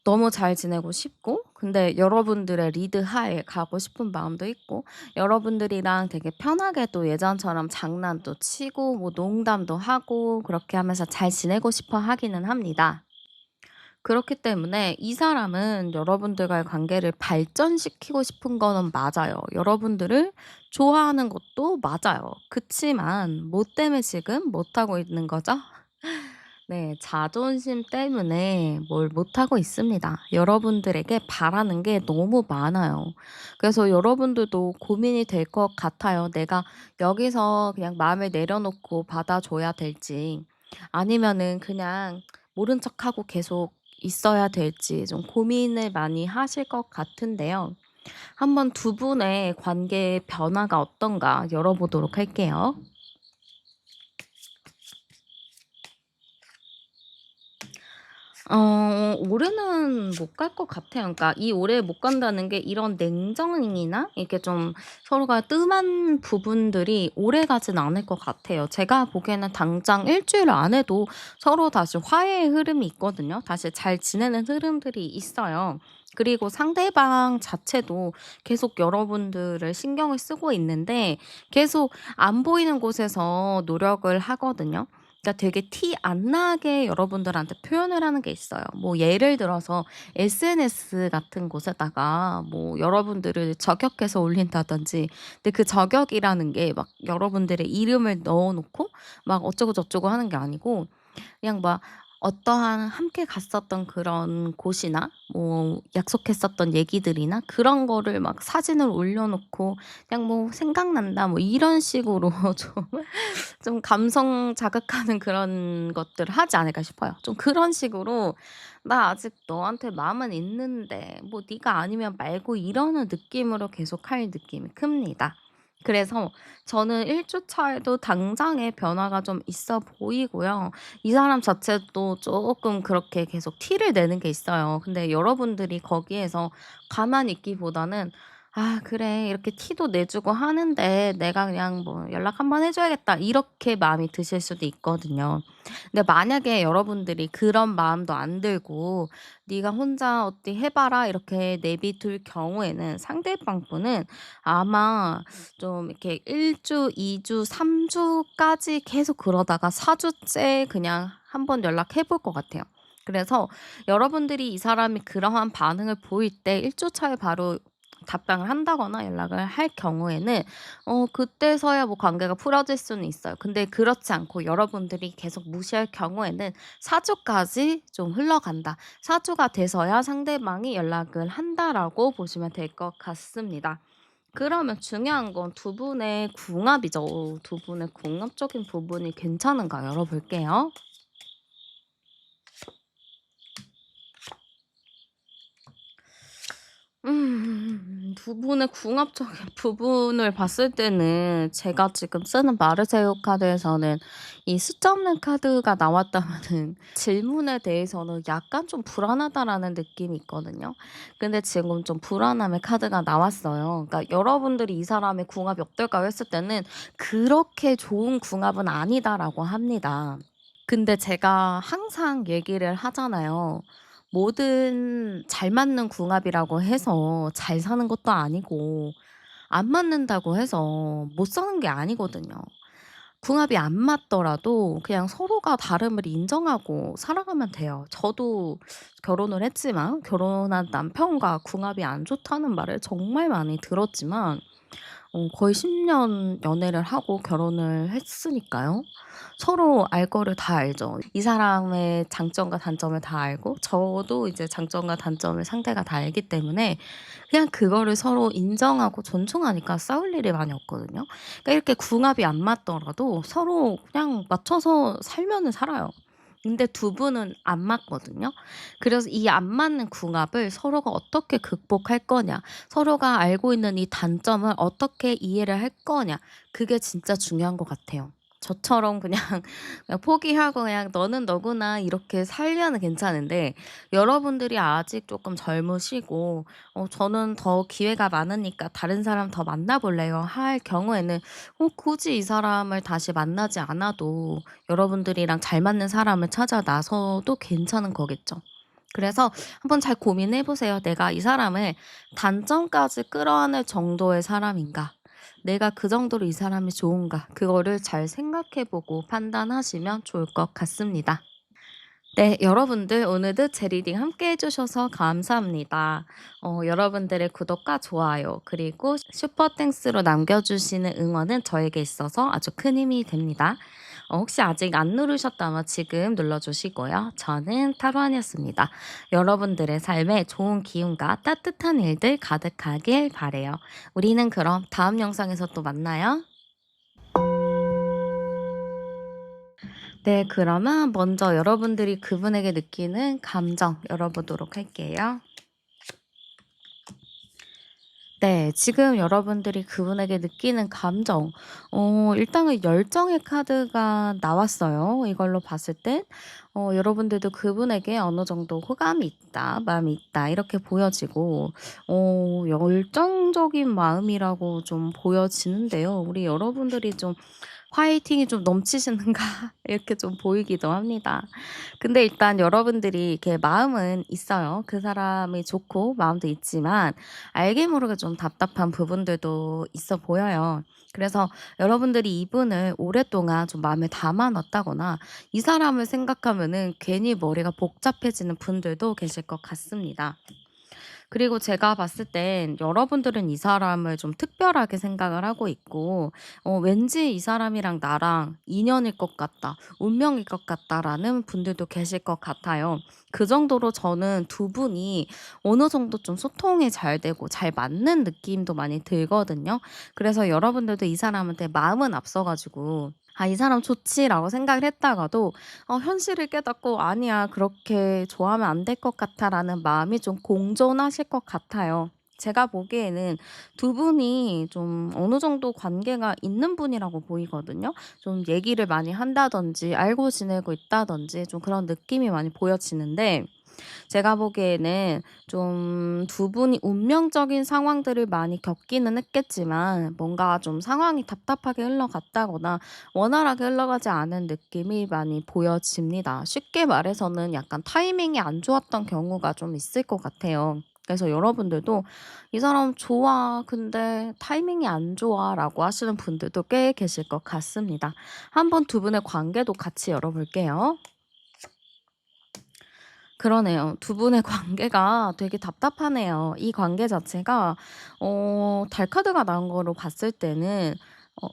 너무 잘 지내고 싶고 근데 여러분들의 리드하에 가고 싶은 마음도 있고 여러분들이랑 되게 편하게 또 예전처럼 장난도 치고 뭐 농담도 하고 그렇게 하면서 잘 지내고 싶어 하기는 합니다. 그렇기 때문에 이 사람은 여러분들과의 관계를 발전시키고 싶은 거는 맞아요. 여러분들을 좋아하는 것도 맞아요. 그치만 뭐 때문에 지금 못하고 있는 거죠? 네. 자존심 때문에 뭘 못하고 있습니다. 여러분들에게 바라는 게 너무 많아요. 그래서 여러분들도 고민이 될 것 같아요. 내가 여기서 그냥 마음을 내려놓고 받아줘야 될지 아니면은 그냥 모른 척하고 계속 있어야 될지 좀 고민을 많이 하실 것 같은데요. 한번 두 분의 관계의 변화가 어떤가 열어보도록 할게요. 올해는 못 갈 것 같아요. 그러니까 이 올해 못 간다는 게 이런 냉정이나 이렇게 좀 서로가 뜸한 부분들이 오래가진 않을 것 같아요. 제가 보기에는 당장 일 주일 안에도 서로 다시 화해의 흐름이 있거든요. 다시 잘 지내는 흐름들이 있어요. 그리고 상대방 자체도 계속 여러분들을 신경을 쓰고 있는데 계속 안 보이는 곳에서 노력을 하거든요. 그러니까 되게 티 안 나게 여러분들한테 표현을 하는 게 있어요. 뭐 예를 들어서 SNS 같은 곳에다가 뭐 여러분들을 저격해서 올린다든지, 근데 그 저격이라는 게 막 여러분들의 이름을 넣어 놓고 막 어쩌고 저쩌고 하는 게 아니고, 그냥 막 어떠한 함께 갔었던 그런 곳이나 뭐 약속했었던 얘기들이나 그런 거를 막 사진을 올려 놓고 그냥 뭐 "생각난다." 뭐 이런 식으로 좀 감성 자극하는 그런 것들을 하지 않을까 싶어요. 좀 그런 식으로 '나 아직 너한테 마음은 있는데 뭐 네가 아니면 말고.' 이러는 느낌으로 계속할 느낌이 큽니다. 그래서 저는 1 주차에도 당장의 변화가 좀 있어 보이고요. 이 사람 자체도 쪼끔 그렇게 계속 티를 내는 게 있어요. 근데 여러분들이 거기에서 가만히 있기보다는 '아 그래. 이렇게 티도 내주고 하는데 내가 그냥 뭐 연락 한번 해 줘야겠다.' 이렇게 마음이 드실 수도 있거든요. 근데 만약에 여러분들이 그런 마음도 안 들고 '네가 혼자 어디 해 봐라.' 이렇게 내비둘 경우에는 상대방 분은 아마 좀 이렇게 1 주, 2 주, 3 주까지 계속 그러다가 4 주째 그냥 한번 연락해 볼 것 같아요. 그래서 여러분들이 이 사람이 그러한 반응을 보일 때 1 주 차에 바로 답장을 한다거나 연락을 할 경우에는 그때서야 뭐 관계가 풀어질 수는 있어요. 근데 그렇지 않고 여러분들이 계속 무시할 경우에는 4 주까지 좀 흘러간다. 4 주가 돼서야 상대방이 연락을 한다라고 보시면 될 것 같습니다. 그러면 중요한 건 두 분의 궁합이죠. 두 분의 궁합적인 부분이 괜찮은가 열어볼게요. 두 분의 궁합적인 부분을 봤을 때는 제가 지금 쓰는 마르세유 카드에서는 이 숫자 없는 카드가 나왔다면은 질문에 대해서는 약간 좀 불안하다라는 느낌이 있거든요. 근데 지금 좀 불안함의 카드가 나왔어요. 그러니까 여러분들이 이 사람의 궁합이 어떨까요 했을 때는 "그렇게 좋은 궁합은 아니다."라고 합니다. 근데 제가 항상 얘기를 하잖아요. 뭐든 잘 맞는 궁합이라고 해서 잘 사는 것도 아니고, 안 맞는다고 해서 못 사는 게 아니거든요. 궁합이 안 맞더라도 그냥 서로가 다름을 인정하고 살아가면 돼요. 저도 결혼을 했지만 결혼한 남편과 궁합이 안 좋다는 말을 정말 많이 들었지만 거의 10년 연애를 하고 결혼을 했으니까요. 서로 알 거를 다 알죠. 이 사람의 장점과 단점을 다 알고 저도 이제 장점과 단점을 상대가 다 알기 때문에 그냥 그거를 서로 인정하고 존중하니까 싸울 일이 많이 없거든요. 그러니까 이렇게 궁합이 안 맞더라도 서로 그냥 맞춰서 살면은 살아요. 근데 두 분은 안 맞거든요. 그래서 이 안 맞는 궁합을 서로가 어떻게 극복할 거냐, 서로가 알고 있는 이 단점을 어떻게 이해를 할 거냐, 그게 진짜 중요한 것 같아요. 저처럼 그냥 그냥 포기하고 그냥 '너는 너구나.' 이렇게 살면은 괜찮은데, 여러분들이 아직 쪼끔 젊으시고 '저는 더 기회가 많으니까 다른 사람 더 만나 볼래요.' 할 경우에는 굳이 이 사람을 다시 만나지 않아도 여러분들이랑 잘 맞는 사람을 찾아 나서도 괜찮은 거겠죠. 그래서 한번 잘 고민해 보세요. '내가 이 사람을 단점까지 끌어안을 정도의 사람인가? 내가 그 정도로 이 사람이 좋은가?' 그거를 잘 생각해 보고 판단하시면 좋을 것 같습니다. 네. 여러분들 오늘도 제 리딩 함께 해 주셔서 감사합니다. 여러분들의 구독과 좋아요 그리고 슈퍼 땡스로 남겨 주시는 응원은 저에게 있어서 아주 큰 힘이 됩니다. 혹시 아직 안 누르셨다면 지금 눌러 주시고요. 저는 타로안이었습니다. 여러분들의 삶에 좋은 기운과 따뜻한 일들 가득하길 바라요. 우리는 그럼 다음 영상에서 또 만나요. 네. 그러면 먼저 여러분들이 그분에게 느끼는 감정 열어보도록 할게요. 네. 지금 여러분들이 그분에게 느끼는 감정, 일단은 열정의 카드가 나왔어요. 이걸로 봤을 땐 여러분들도 그분에게 어느 정도 호감이 있다, 마음이 있다 이렇게 보여지고 열정적인 마음이라고 좀 보여지는데요. 우리 여러분들이 좀 화이팅이 좀 넘치시는가 이렇게 좀 보이기도 합니다. 근데 일단 여러분들이 이렇게 마음은 있어요. 그 사람이 좋고 마음도 있지만 알게 모르게 좀 답답한 부분들도 있어 보여요. 그래서 여러분들이 이분을 오랫동안 좀 마음에 담아 놨다거나 이 사람을 생각하면은 괜히 머리가 복잡해지는 분들도 계실 것 같습니다. 그리고 제가 봤을 땐 여러분들은 이 사람을 좀 특별하게 생각을 하고 있고 왠지 '이 사람이랑 나랑 인연일 것 같다. 운명일 것 같다.'라는 분들도 계실 것 같아요. 그 정도로 저는 두 분이 어느 정도 좀 소통이 잘 되고 잘 맞는 느낌도 많이 들거든요. 그래서 여러분들도 이 사람한테 마음은 앞서 가지고 '아 이 사람 좋지.'라고 생각을 했다가도 현실을 깨닫고 '아니야. 그렇게 좋아하면 안 될 것 같아.'라는 마음이 좀 공존하실 것 같아요. 제가 보기에는 두 분이 좀 어느 정도 관계가 있는 분이라고 보이거든요. 좀 얘기를 많이 한다든지 알고 지내고 있다든지 좀 그런 느낌이 많이 보여지는데 제가 보기에는 좀 두 분이 운명적인 상황들을 많이 겪기는 했겠지만 뭔가 좀 상황이 답답하게 흘러갔다거나 원활하게 흘러가지 않은 느낌이 많이 보여집니다. 쉽게 말해서는 약간 타이밍이 안 좋았던 경우가 좀 있을 것 같아요. 그래서 여러분들도 "이 사람 좋아. 근데 타이밍이 안 좋아."라고 하시는 분들도 꽤 계실 것 같습니다. 한번 두 분의 관계도 같이 열어 볼게요. 그러네요. 두 분의 관계가 되게 답답하네요. 이 관계 자체가 달 카드가 나온 거로 봤을 때는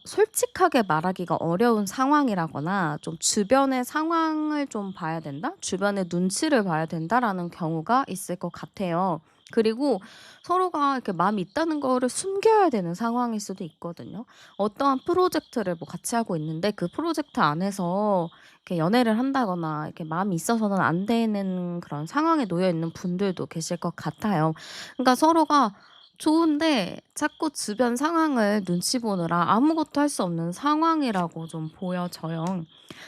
솔직하게 말하기가 어려운 상황이라거나 좀 '주변의 상황을 좀 봐야 된다. 주변의 눈치를 봐야 된다.'라는 경우가 있을 것 같아요. 그리고 서로가 이렇게 마음이 있다는 거를 숨겨야 되는 상황일 수도 있거든요. 어떠한 프로젝트를 뭐 같이 하고 있는데 그 프로젝트 안에서 이렇게 연애를 한다거나 이렇게 마음이 있어서는 안 되는 그런 상황에 놓여 있는 분들도 계실 것 같아요. 그러니까 서로가 좋은데 자꾸 주변 상황을 눈치 보느라 아무것도 할 수 없는 상황이라고 좀 보여져요.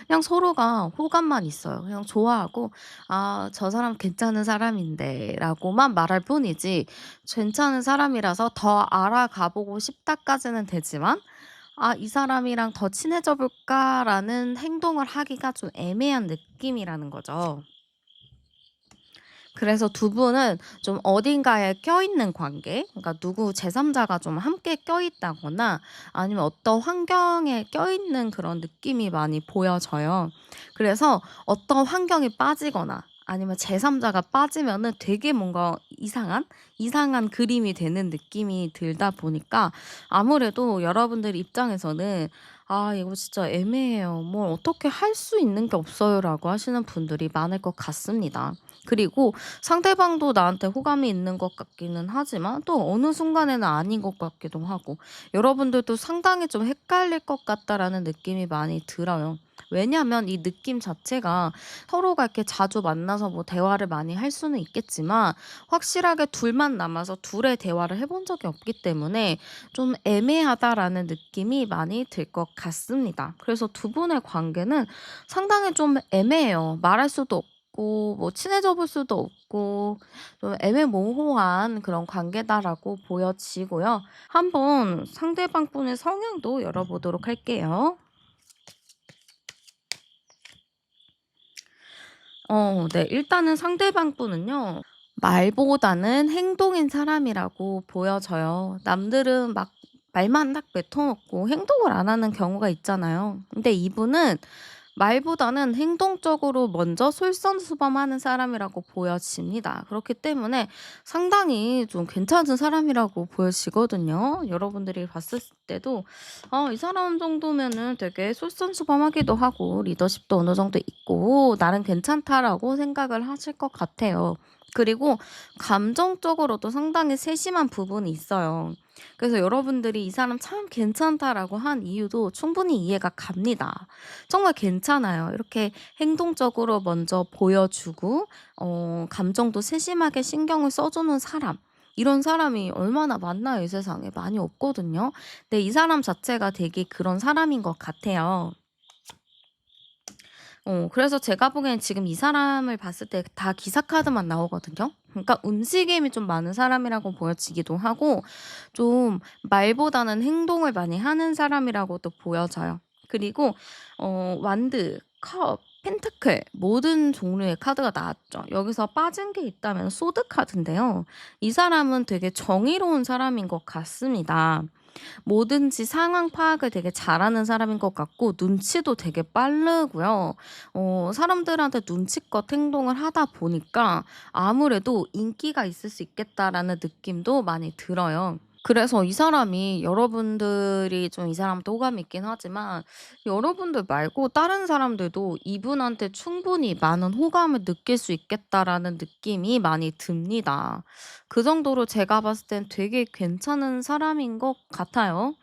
그냥 서로가 호감만 있어요. 그냥 좋아하고 '아 저 사람 괜찮은 사람인데.'라고만 말할 뿐이지 괜찮은 사람이라서 더 알아가 보고 싶다까지는 되지만 '아 이 사람이랑 더 친해져 볼까?'라는 행동을 하기가 좀 애매한 느낌이라는 거죠. 그래서 두 분은 좀 어딘가에 껴있는 관계, 그러니까 누구 제3 자가 좀 함께 껴있다거나 아니면 어떤 환경에 껴있는 그런 느낌이 많이 보여져요. 그래서 어떤 환경에 빠지거나 아니면 제3 자가 빠지면은 되게 뭔가 이상한 그림이 되는 느낌이 들다 보니까 아무래도 여러분들 입장에서는 '아 이거 진짜 애매해요. 뭘 어떻게 할 수 있는 게 없어요.'라고 하시는 분들이 많을 것 같습니다. 그리고 상대방도 나한테 호감이 있는 것 같기는 하지만 또 어느 순간에는 아닌 것 같기도 하고 여러분들도 상당히 좀 '헷갈릴 것 같다.'라는 느낌이 많이 들어요. 왜냐하면 이 느낌 자체가 서로가 이렇게 자주 만나서 뭐 대화를 많이 할 수는 있겠지만 확실하게 둘만 남아서 둘의 대화를 해본 적이 없기 때문에 좀 '애매하다.'라는 느낌이 많이 들 것 같습니다. 그래서 두 분의 관계는 상당히 좀 애매해요. 말할 수도 없고 뭐 친해져 볼 수도 없고 좀 애매모호한 그런 관계다라고 보여지고요. 한번 상대방 분의 성향도 열어보도록 할게요. 네. 일단은 상대방 분은요. 말보다는 행동인 사람이라고 보여져요. 남들은 막 말만 딱 뱉어놓고 행동을 안 하는 경우가 있잖아요. 근데 이분은 말보다는 행동적으로 먼저 솔선수범하는 사람이라고 보여집니다. 그렇기 때문에 상당히 좀 괜찮은 사람이라고 보여지거든요. 여러분들이 봤을 때도 이 사람 정도면은 되게 솔선수범하기도 하고 리더십도 어느 정도 있고 '나는 괜찮다.'라고 생각을 하실 것 같아요. 그리고 감정적으로도 상당히 세심한 부분이 있어요. 그래서 여러분들이 '이 사람 참 괜찮다.'라고 한 이유도 충분히 이해가 갑니다. 정말 괜찮아요. 이렇게 행동적으로 먼저 보여주고 감정도 세심하게 신경을 써 주는 사람. 이런 사람이 얼마나 많나요, 이 세상에. 많이 없거든요. 근데 이 사람 자체가 되게 그런 사람인 것 같아요. 그래서 제가 보기엔 지금 이 사람을 봤을 때 다 기사 카드만 나오거든요. 그러니까 움직임이 좀 많은 사람이라고 보여지기도 하고 좀 말보다는 행동을 많이 하는 사람이라고도 보여져요. 그리고 완드, 컵, 펜타클 모든 종류의 카드가 나왔죠. 여기서 빠진 게 있다면 소드 카드인데요. 이 사람은 되게 정의로운 사람인 것 같습니다. 뭐든지 상황 파악을 되게 잘하는 사람인 것 같고 눈치도 되게 빠르고요. 사람들한테 눈치껏 행동을 하다 보니까 아무래도 '인기가 있을 수 있겠다.'라는 느낌도 많이 들어요. 그래서 이 사람이 여러분들이 좀 이 사람한테 호감이 있긴 하지만 여러분들 말고 다른 사람들도 이분한테 충분히 많은 호감을 느낄 수 있겠다라는 느낌이 많이 듭니다. 그 정도로 제가 봤을 땐 되게 괜찮은 사람인 것 같아요.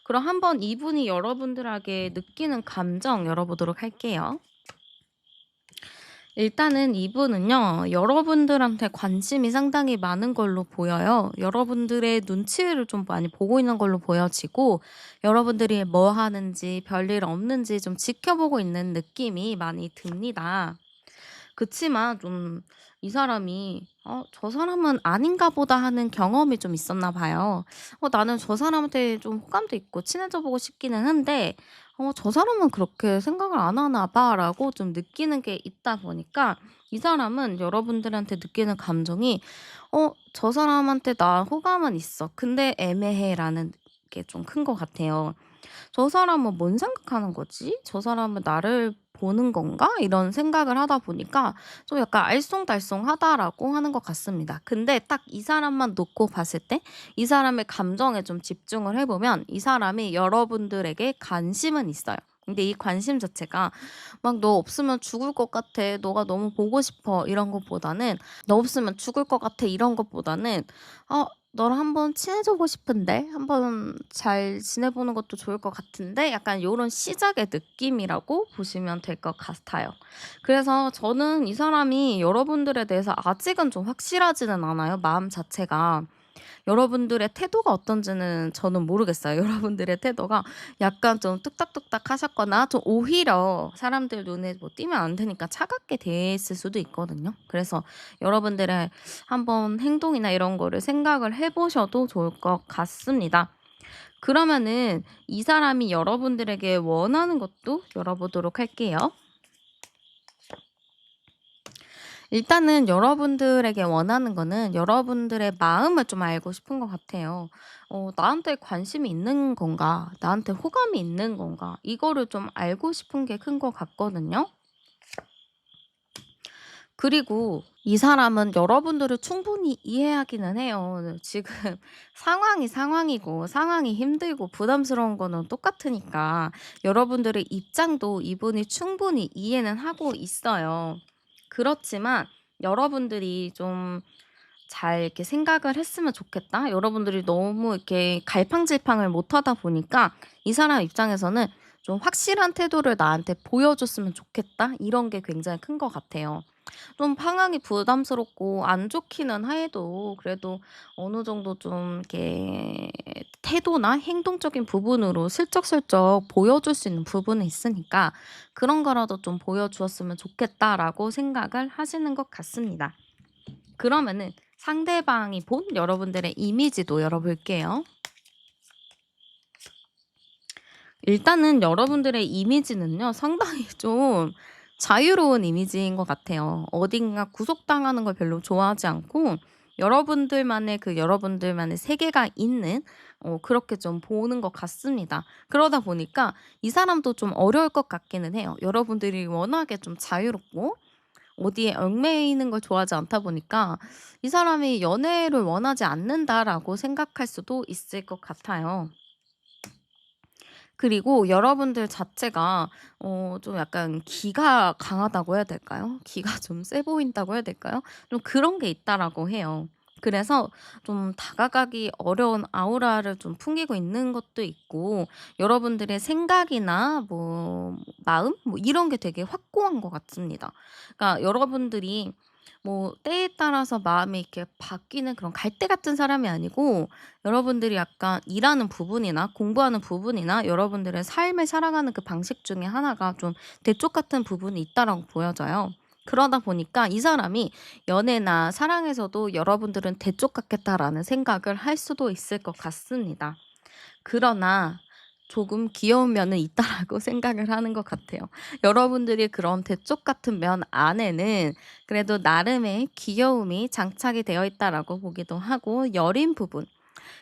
그럼 한번 이분이 여러분들에게 느끼는 감정 열어보도록 할게요. 일단은 이분은요, 여러분들한테 관심이 상당히 많은 걸로 보여요. 여러분들의 눈치를 좀 많이 보고 있는 걸로 보여지고, 여러분들이 뭐 하는지, 별일 없는지 좀 지켜보고 있는 느낌이 많이 듭니다. 그치만 좀 이 사람이 '저 사람은 아닌가 보다.' 하는 경험이 좀 있었나 봐요. 나는 저 사람한테 좀 호감도 있고 친해져 보고 싶기는 한데 '저 사람은 그렇게 생각을 안 하나 봐.'라고 좀 느끼는 게 있다 보니까 이 사람은 여러분들한테 느끼는 감정이 '저 사람한테 나 호감은 있어. 근데 애매해.'라는 게 좀 큰 것 같아요. '저 사람은 뭔 생각하는 거지? 저 사람은 나를 보는 건가?' 이런 생각을 하다 보니까 좀 약간 알쏭달쏭하다라고 하는 것 같습니다. 근데 딱 이 사람만 놓고 봤을 때 이 사람의 감정에 좀 집중을 해 보면 이 사람이 여러분들에게 관심은 있어요. 근데 이 관심 자체가 막 "너 없으면 죽을 것 같아. 너가 너무 보고 싶어." 이런 것보다는 "너 없으면 죽을 것 같아." 이런 것보다는 너랑 한번 친해지고 싶은데 한번 잘 지내보는 것도 좋을 것 같은데 약간 요런 시작의 느낌이라고 보시면 될 것 같아요. 그래서 저는 이 사람이 여러분들에 대해서 아직은 좀 확실하지는 않아요, 마음 자체가. 여러분들의 태도가 어떤지는 저는 모르겠어요. 여러분들의 태도가 약간 좀 뚝딱뚝딱 하셨거나 좀 오히려 사람들 눈에 뭐 띄면 안 되니까 차갑게 대했을 수도 있거든요. 그래서 여러분들의 한번 행동이나 이런 거를 생각을 해 보셔도 좋을 것 같습니다. 그러면은 이 사람이 여러분들에게 원하는 것도 열어보도록 할게요. 일단은 여러분들에게 원하는 거는 여러분들의 마음을 좀 알고 싶은 것 같아요. '나한테 관심이 있는 건가? 나한테 호감이 있는 건가?' 이거를 좀 알고 싶은 게 큰 것 같거든요. 그리고 이 사람은 여러분들을 충분히 이해하기는 해요. 지금 상황이 상황이고 상황이 힘들고 부담스러운 거는 똑같으니까 여러분들의 입장도 이분이 충분히 이해는 하고 있어요. 그렇지만 여러분들이 좀 잘 이렇게 생각을 했으면 좋겠다. 여러분들이 너무 이렇게 갈팡질팡을 못하다 보니까 이 사람 입장에서는 좀 확실한 태도를 나한테 보여줬으면 좋겠다. 이런 게 굉장히 큰 것 같아요. 좀 상황이 부담스럽고 안 좋기는 해도 그래도 어느 정도 좀 이렇게 태도나 행동적인 부분으로 슬쩍슬쩍 보여줄 수 있는 부분은 있으니까 '그런 거라도 좀 보여주었으면 좋겠다.'라고 생각을 하시는 것 같습니다. 그러면은 상대방이 본 여러분들의 이미지도 열어볼게요. 일단은 여러분들의 이미지는요, 상당히 좀 자유로운 이미지인 것 같아요. 어딘가 구속당하는 걸 별로 좋아하지 않고, 여러분들만의 세계가 있는, 그렇게 좀 보는 것 같습니다. 그러다 보니까 이 사람도 좀 어려울 것 같기는 해요. 여러분들이 워낙에 좀 자유롭고, 어디에 얽매이는 걸 좋아하지 않다 보니까 이 사람이 '연애를 원하지 않는다.'라고 생각할 수도 있을 것 같아요. 그리고 여러분들 자체가 좀 약간 기가 강하다고 해야 될까요? 기가 좀 세 보인다고 해야 될까요? 좀 그런 게 있다라고 해요. 그래서 좀 다가가기 어려운 아우라를 좀 풍기고 있는 것도 있고 여러분들의 생각이나 뭐 마음 뭐 이런 게 되게 확고한 것 같습니다. 그러니까 여러분들이 뭐 때에 따라서 마음이 이렇게 바뀌는 그런 갈대 같은 사람이 아니고 여러분들이 약간 일하는 부분이나 공부하는 부분이나 여러분들의 삶을 살아가는 그 방식 중에 하나가 좀 대쪽 같은 부분이 있다라고 보여져요. 그러다 보니까 이 사람이 연애나 사랑에서도 여러분들은 대쪽 같겠다라는 생각을 할 수도 있을 것 같습니다. 그러나 조금 귀여운 면은 있다라고 생각을 하는 것 같아요. 여러분들이 그런 대쪽 같은 면 안에는 그래도 나름의 귀여움이 장착이 되어 있다라고 보기도 하고, 여린 부분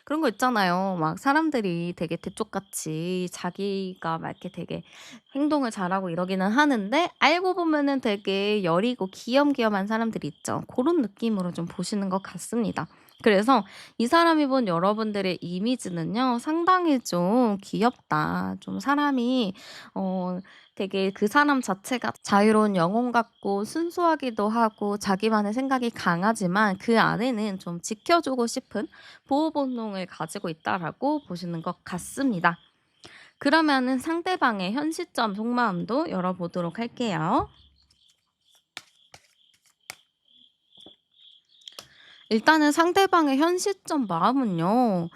그런 거 있잖아요. 막 사람들이 되게 대쪽같이 자기가 막 이렇게 되게 행동을 잘하고 이러기는 하는데 알고 보면은 되게 여리고 귀염귀염한 사람들이 있죠. 그런 느낌으로 좀 보시는 것 같습니다. 그래서 이 사람이 본 여러분들의 이미지는요, 상당히 좀 귀엽다. 좀 사람이 어 되게 그 사람 자체가 자유로운 영혼 같고 순수하기도 하고 자기만의 생각이 강하지만 그 안에는 좀 지켜주고 싶은 보호 본능을 가지고 있다라고 보시는 것 같습니다. 그러면은 상대방의 현 시점 속마음도 열어보도록 할게요. 일단은 상대방의 현 시점 마음은요.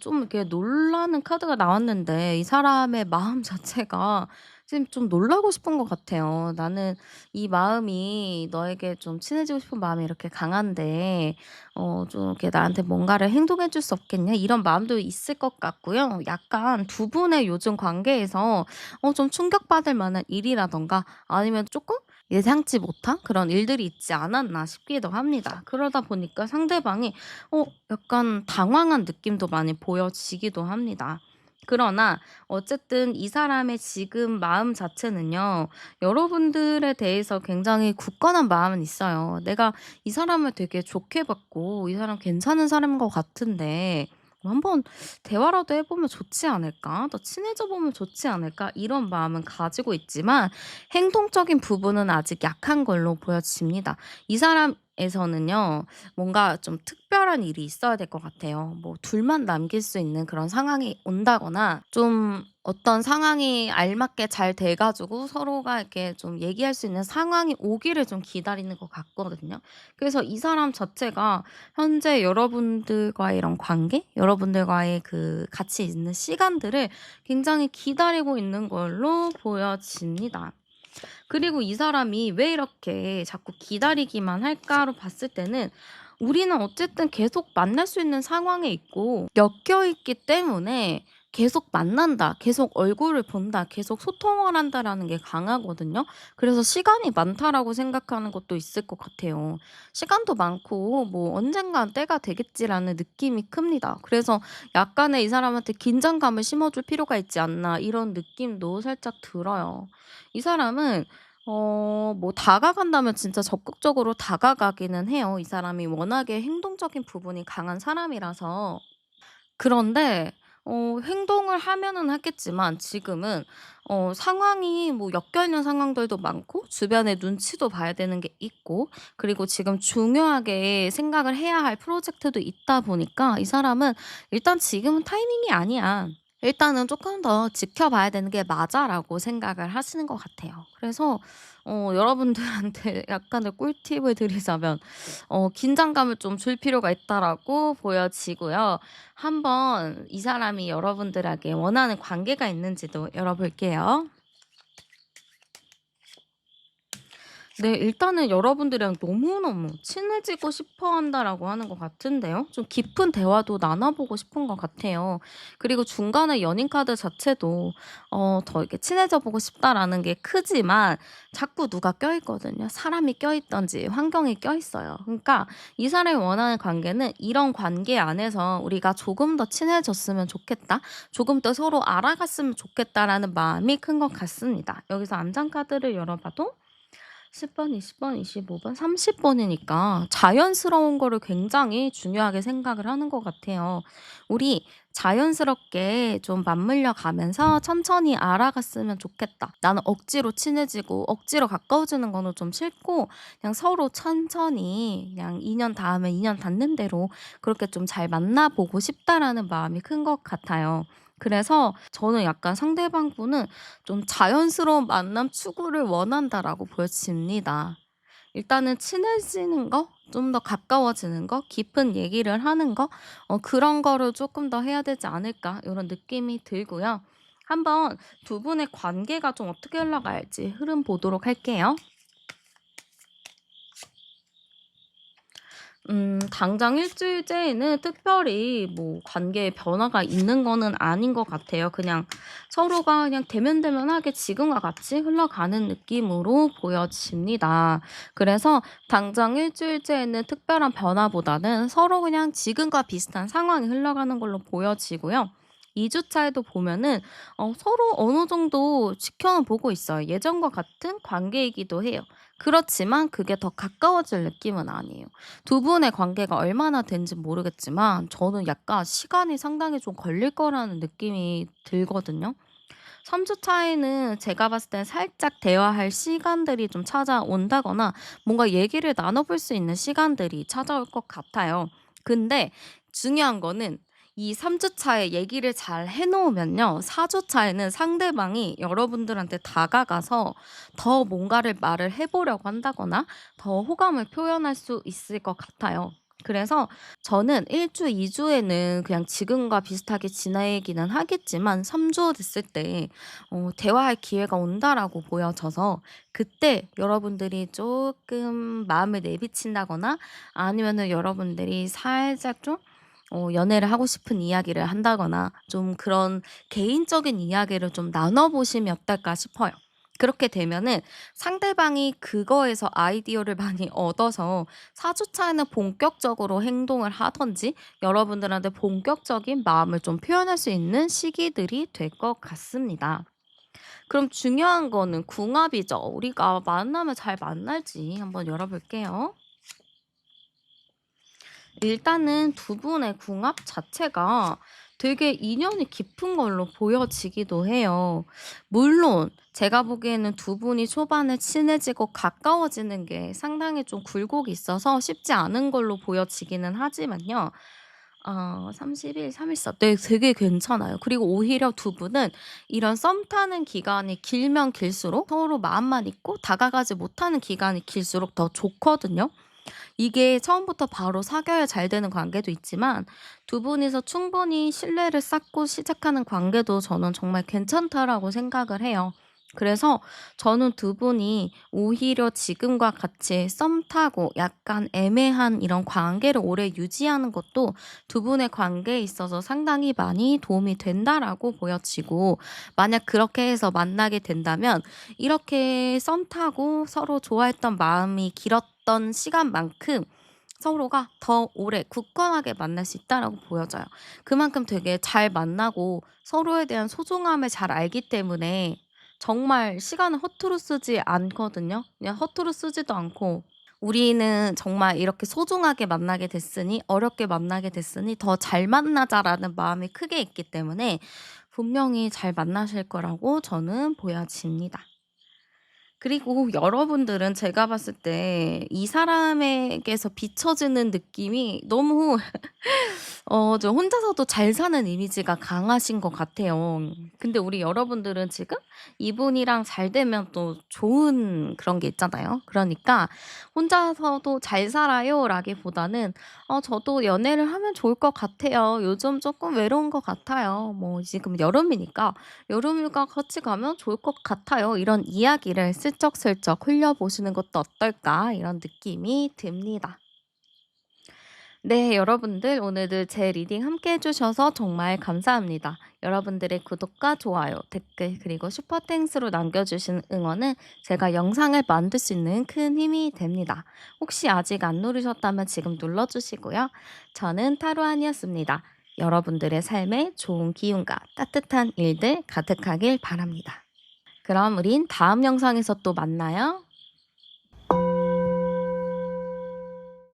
좀 이렇게 놀라는 카드가 나왔는데 이 사람의 마음 자체가 지금 좀 놀라고 싶은 것 같아요. '나는 이 마음이 너에게 좀 친해지고 싶은 마음이 이렇게 강한데 좀 이렇게 나한테 뭔가를 행동해 줄 수 없겠냐?' 이런 마음도 있을 것 같고요. 약간 두 분의 요즘 관계에서 좀 충격받을 만한 일이라든가 아니면 조금 예상치 못한 그런 일들이 있지 않았나 싶기도 합니다. 그러다 보니까 상대방이 약간 당황한 느낌도 많이 보여지기도 합니다. 그러나 어쨌든 이 사람의 지금 마음 자체는요, 여러분들에 대해서 굉장히 굳건한 마음은 있어요. 내가 이 사람을 되게 좋게 봤고 이 사람 괜찮은 사람인 것 같은데 한번 대화라도 해보면 좋지 않을까? 더 친해져 보면 좋지 않을까? 이런 마음은 가지고 있지만 행동적인 부분은 아직 약한 걸로 보여집니다. 이 사람에서는요, 뭔가 좀 특별한 일이 있어야 될 것 같아요. 뭐 둘만 남길 수 있는 그런 상황이 온다거나 좀 어떤 상황이 알맞게 잘 돼 가지고 서로가 이렇게 좀 얘기할 수 있는 상황이 오기를 좀 기다리는 것 같거든요. 그래서 이 사람 자체가 현재 여러분들과의 이런 관계, 여러분들과의 그 같이 있는 시간들을 굉장히 기다리고 있는 걸로 보여집니다. 그리고 이 사람이 '왜 이렇게 자꾸 기다리기만 할까?'로 봤을 때는 우리는 어쨌든 계속 만날 수 있는 상황에 있고 엮여 있기 때문에 '계속 만난다. 계속 얼굴을 본다. 계속 소통을 한다.'라는 게 강하거든요. 그래서 '시간이 많다.'라고 생각하는 것도 있을 것 같아요. 시간도 많고 뭐 '언젠간 때가 되겠지.'라는 느낌이 큽니다. 그래서 약간의 이 사람한테 '긴장감을 심어 줄 필요가 있지 않나.' 이런 느낌도 살짝 들어요. 이 사람은 뭐 다가간다면 진짜 적극적으로 다가가기는 해요. 이 사람이 워낙에 행동적인 부분이 강한 사람이라서. 그런데 행동을 하면은 하겠지만 지금은 상황이 뭐 엮여 있는 상황들도 많고 주변의 눈치도 봐야 되는 게 있고 그리고 지금 중요하게 생각을 해야 할 프로젝트도 있다 보니까 이 사람은 '일단 지금은 타이밍이 아니야. 일단은 조금 더 지켜봐야 되는 게 맞아.'라고 생각을 하시는 것 같아요. 그래서 여러분들한테 약간의 꿀팁을 드리자면 긴장감을 좀 줄 필요가 있다라고 보여지고요. 한번 이 사람이 여러분들에게 원하는 관계가 있는지도 열어볼게요. 네. 일단은 여러분들이랑 너무너무 친해지고 싶어 한다라고 하는 것 같은데요. 좀 깊은 대화도 나눠 보고 싶은 것 같아요. 그리고 중간에 연인 카드 자체도 더 이렇게 친해져 보고 싶다라는 게 크지만 자꾸 누가 껴있거든요. 사람이 껴있든지 환경이 껴있어요. 그러니까 이 사람이 원하는 관계는 '이런 관계 안에서 우리가 조금 더 친해졌으면 좋겠다. 조금 더 서로 알아갔으면 좋겠다.'라는 마음이 큰 것 같습니다. 여기서 암장 카드를 열어 봐도 10 번, 20 번, 25 번, 30 번이니까 자연스러운 거를 굉장히 중요하게 생각을 하는 것 같아요. 우리 자연스럽게 좀 맞물려 가면서 천천히 알아갔으면 좋겠다. 나는 억지로 친해지고 억지로 가까워지는 거는 좀 싫고 그냥 서로 천천히 그냥 2년 다음에 2년 닿는 대로 그렇게 좀 잘 만나 보고 싶다라는 마음이 큰 것 같아요. 그래서 저는 약간 상대방 분은 좀 '자연스러운 만남 추구를 원한다.'라고 보여집니다. 일단은 친해지는 거, 좀 더 가까워지는 거, 깊은 얘기를 하는 거 그런 거를 조금 더 해야 되지 않을까 이런 느낌이 들고요. 한번 두 분의 관계가 좀 어떻게 흘러갈지 흐름 보도록 할게요. 당장 일주일째에는 특별히 뭐 관계에 변화가 있는 거는 아닌 것 같아요. 그냥 서로가 그냥 대면대면하게 지금과 같이 흘러가는 느낌으로 보여집니다. 그래서 당장 일주일째에는 특별한 변화보다는 서로 그냥 지금과 비슷한 상황이 흘러가는 걸로 보여지고요. 2 주차에도 보면은 서로 어느 정도 지켜는 보고 있어요. 예전과 같은 관계이기도 해요. 그렇지만 그게 더 가까워질 느낌은 아니에요. 두 분의 관계가 얼마나 된진 모르겠지만 저는 약간 시간이 상당히 좀 걸릴 거라는 느낌이 들거든요. 3주 차에는 제가 봤을 땐 살짝 대화할 시간들이 좀 찾아온다거나 뭔가 얘기를 나눠 볼 수 있는 시간들이 찾아올 것 같아요. 근데 중요한 거는 이 3주 차에 얘기를 잘 해 놓으면요. 4주 차에는 상대방이 여러분들한테 다가가서 더 뭔가를 말을 해 보려고 한다거나 더 호감을 표현할 수 있을 것 같아요. 그래서 저는 1 주, 2 주에는 그냥 지금과 비슷하게 지내기는 하겠지만 3주 됐을 때 '대화할 기회가 온다.'라고 보여져서 그때 여러분들이 쪼끔 마음을 내비친다거나 아니면은 여러분들이 살짝 좀 연애를 하고 싶은 이야기를 한다거나 좀 그런 개인적인 이야기를 좀 나눠 보시면 어떨까 싶어요. 그렇게 되면은 상대방이 그거에서 아이디어를 많이 얻어서 4 주 차에는 본격적으로 행동을 하든지 여러분들한테 본격적인 마음을 좀 표현할 수 있는 시기들이 될 것 같습니다. 그럼 중요한 거는 궁합이죠. 우리가 만나면 잘 만날지 한번 열어 볼게요. 일단은 두 분의 궁합 자체가 되게 인연이 깊은 걸로 보여지기도 해요. 물론 제가 보기에는 두 분이 초반에 친해지고 가까워지는 게 상당히 좀 굴곡이 있어서 쉽지 않은 걸로 보여지기는 하지만요. 30일, 3일서 네 되게 괜찮아요. 그리고 오히려 두 분은 이런 썸 타는 기간이 길면 길수록 서로 마음만 있고 다가가지 못하는 기간이 길수록 더 좋거든요. 이게 처음부터 바로 사귀어야 잘 되는 관계도 있지만 두 분이서 충분히 신뢰를 쌓고 시작하는 관계도 저는 정말 괜찮다라고 생각을 해요. 그래서 저는 두 분이 오히려 지금과 같이 썸 타고 약간 애매한 이런 관계를 오래 유지하는 것도 두 분의 관계에 있어서 상당히 많이 도움이 된다라고 보여지고 만약 그렇게 해서 만나게 된다면 이렇게 썸 타고 서로 좋아했던 마음이 길었던 시간만큼 서로가 더 오래 굳건하게 만날 수 있다라고 보여져요. 그만큼 되게 잘 만나고 서로에 대한 소중함을 잘 알기 때문에 정말 시간을 허투루 쓰지 않거든요. 그냥 허투루 쓰지도 않고 우리는 정말 이렇게 소중하게 만나게 됐으니 어렵게 만나게 됐으니 더 잘 만나자라는 마음이 크게 있기 때문에 분명히 잘 만나실 거라고 저는 보여집니다. 그리고 여러분들은 제가 봤을 때 이 사람에게서 비춰지는 느낌이 너무 좀 혼자서도 잘 사는 이미지가 강하신 것 같아요. 근데 우리 여러분들은 지금 이분이랑 잘 되면 또 좋은 그런 게 있잖아요. 그러니까 혼자서도 잘 살아요라기보다는 저도 연애를 하면 좋을 것 같아요. 요즘 조금 외로운 것 같아요. 뭐 지금 여름이니까 여름휴가 같이 가면 좋을 것 같아요. 이런 이야기를 슬쩍슬쩍 흘려보시는 것도 어떨까 이런 느낌이 듭니다. 네, 여러분들 오늘도 제 리딩 함께 해주셔서 정말 감사합니다. 여러분들의 구독과 좋아요, 댓글, 그리고 슈퍼땡스로 남겨주신 응원은 제가 영상을 만들 수 있는 큰 힘이 됩니다. 혹시 아직 안 누르셨다면 지금 눌러주시고요. 저는 타로안이었습니다. 여러분들의 삶에 좋은 기운과 따뜻한 일들 가득하길 바랍니다. 그럼 우린 다음 영상에서 또 만나요.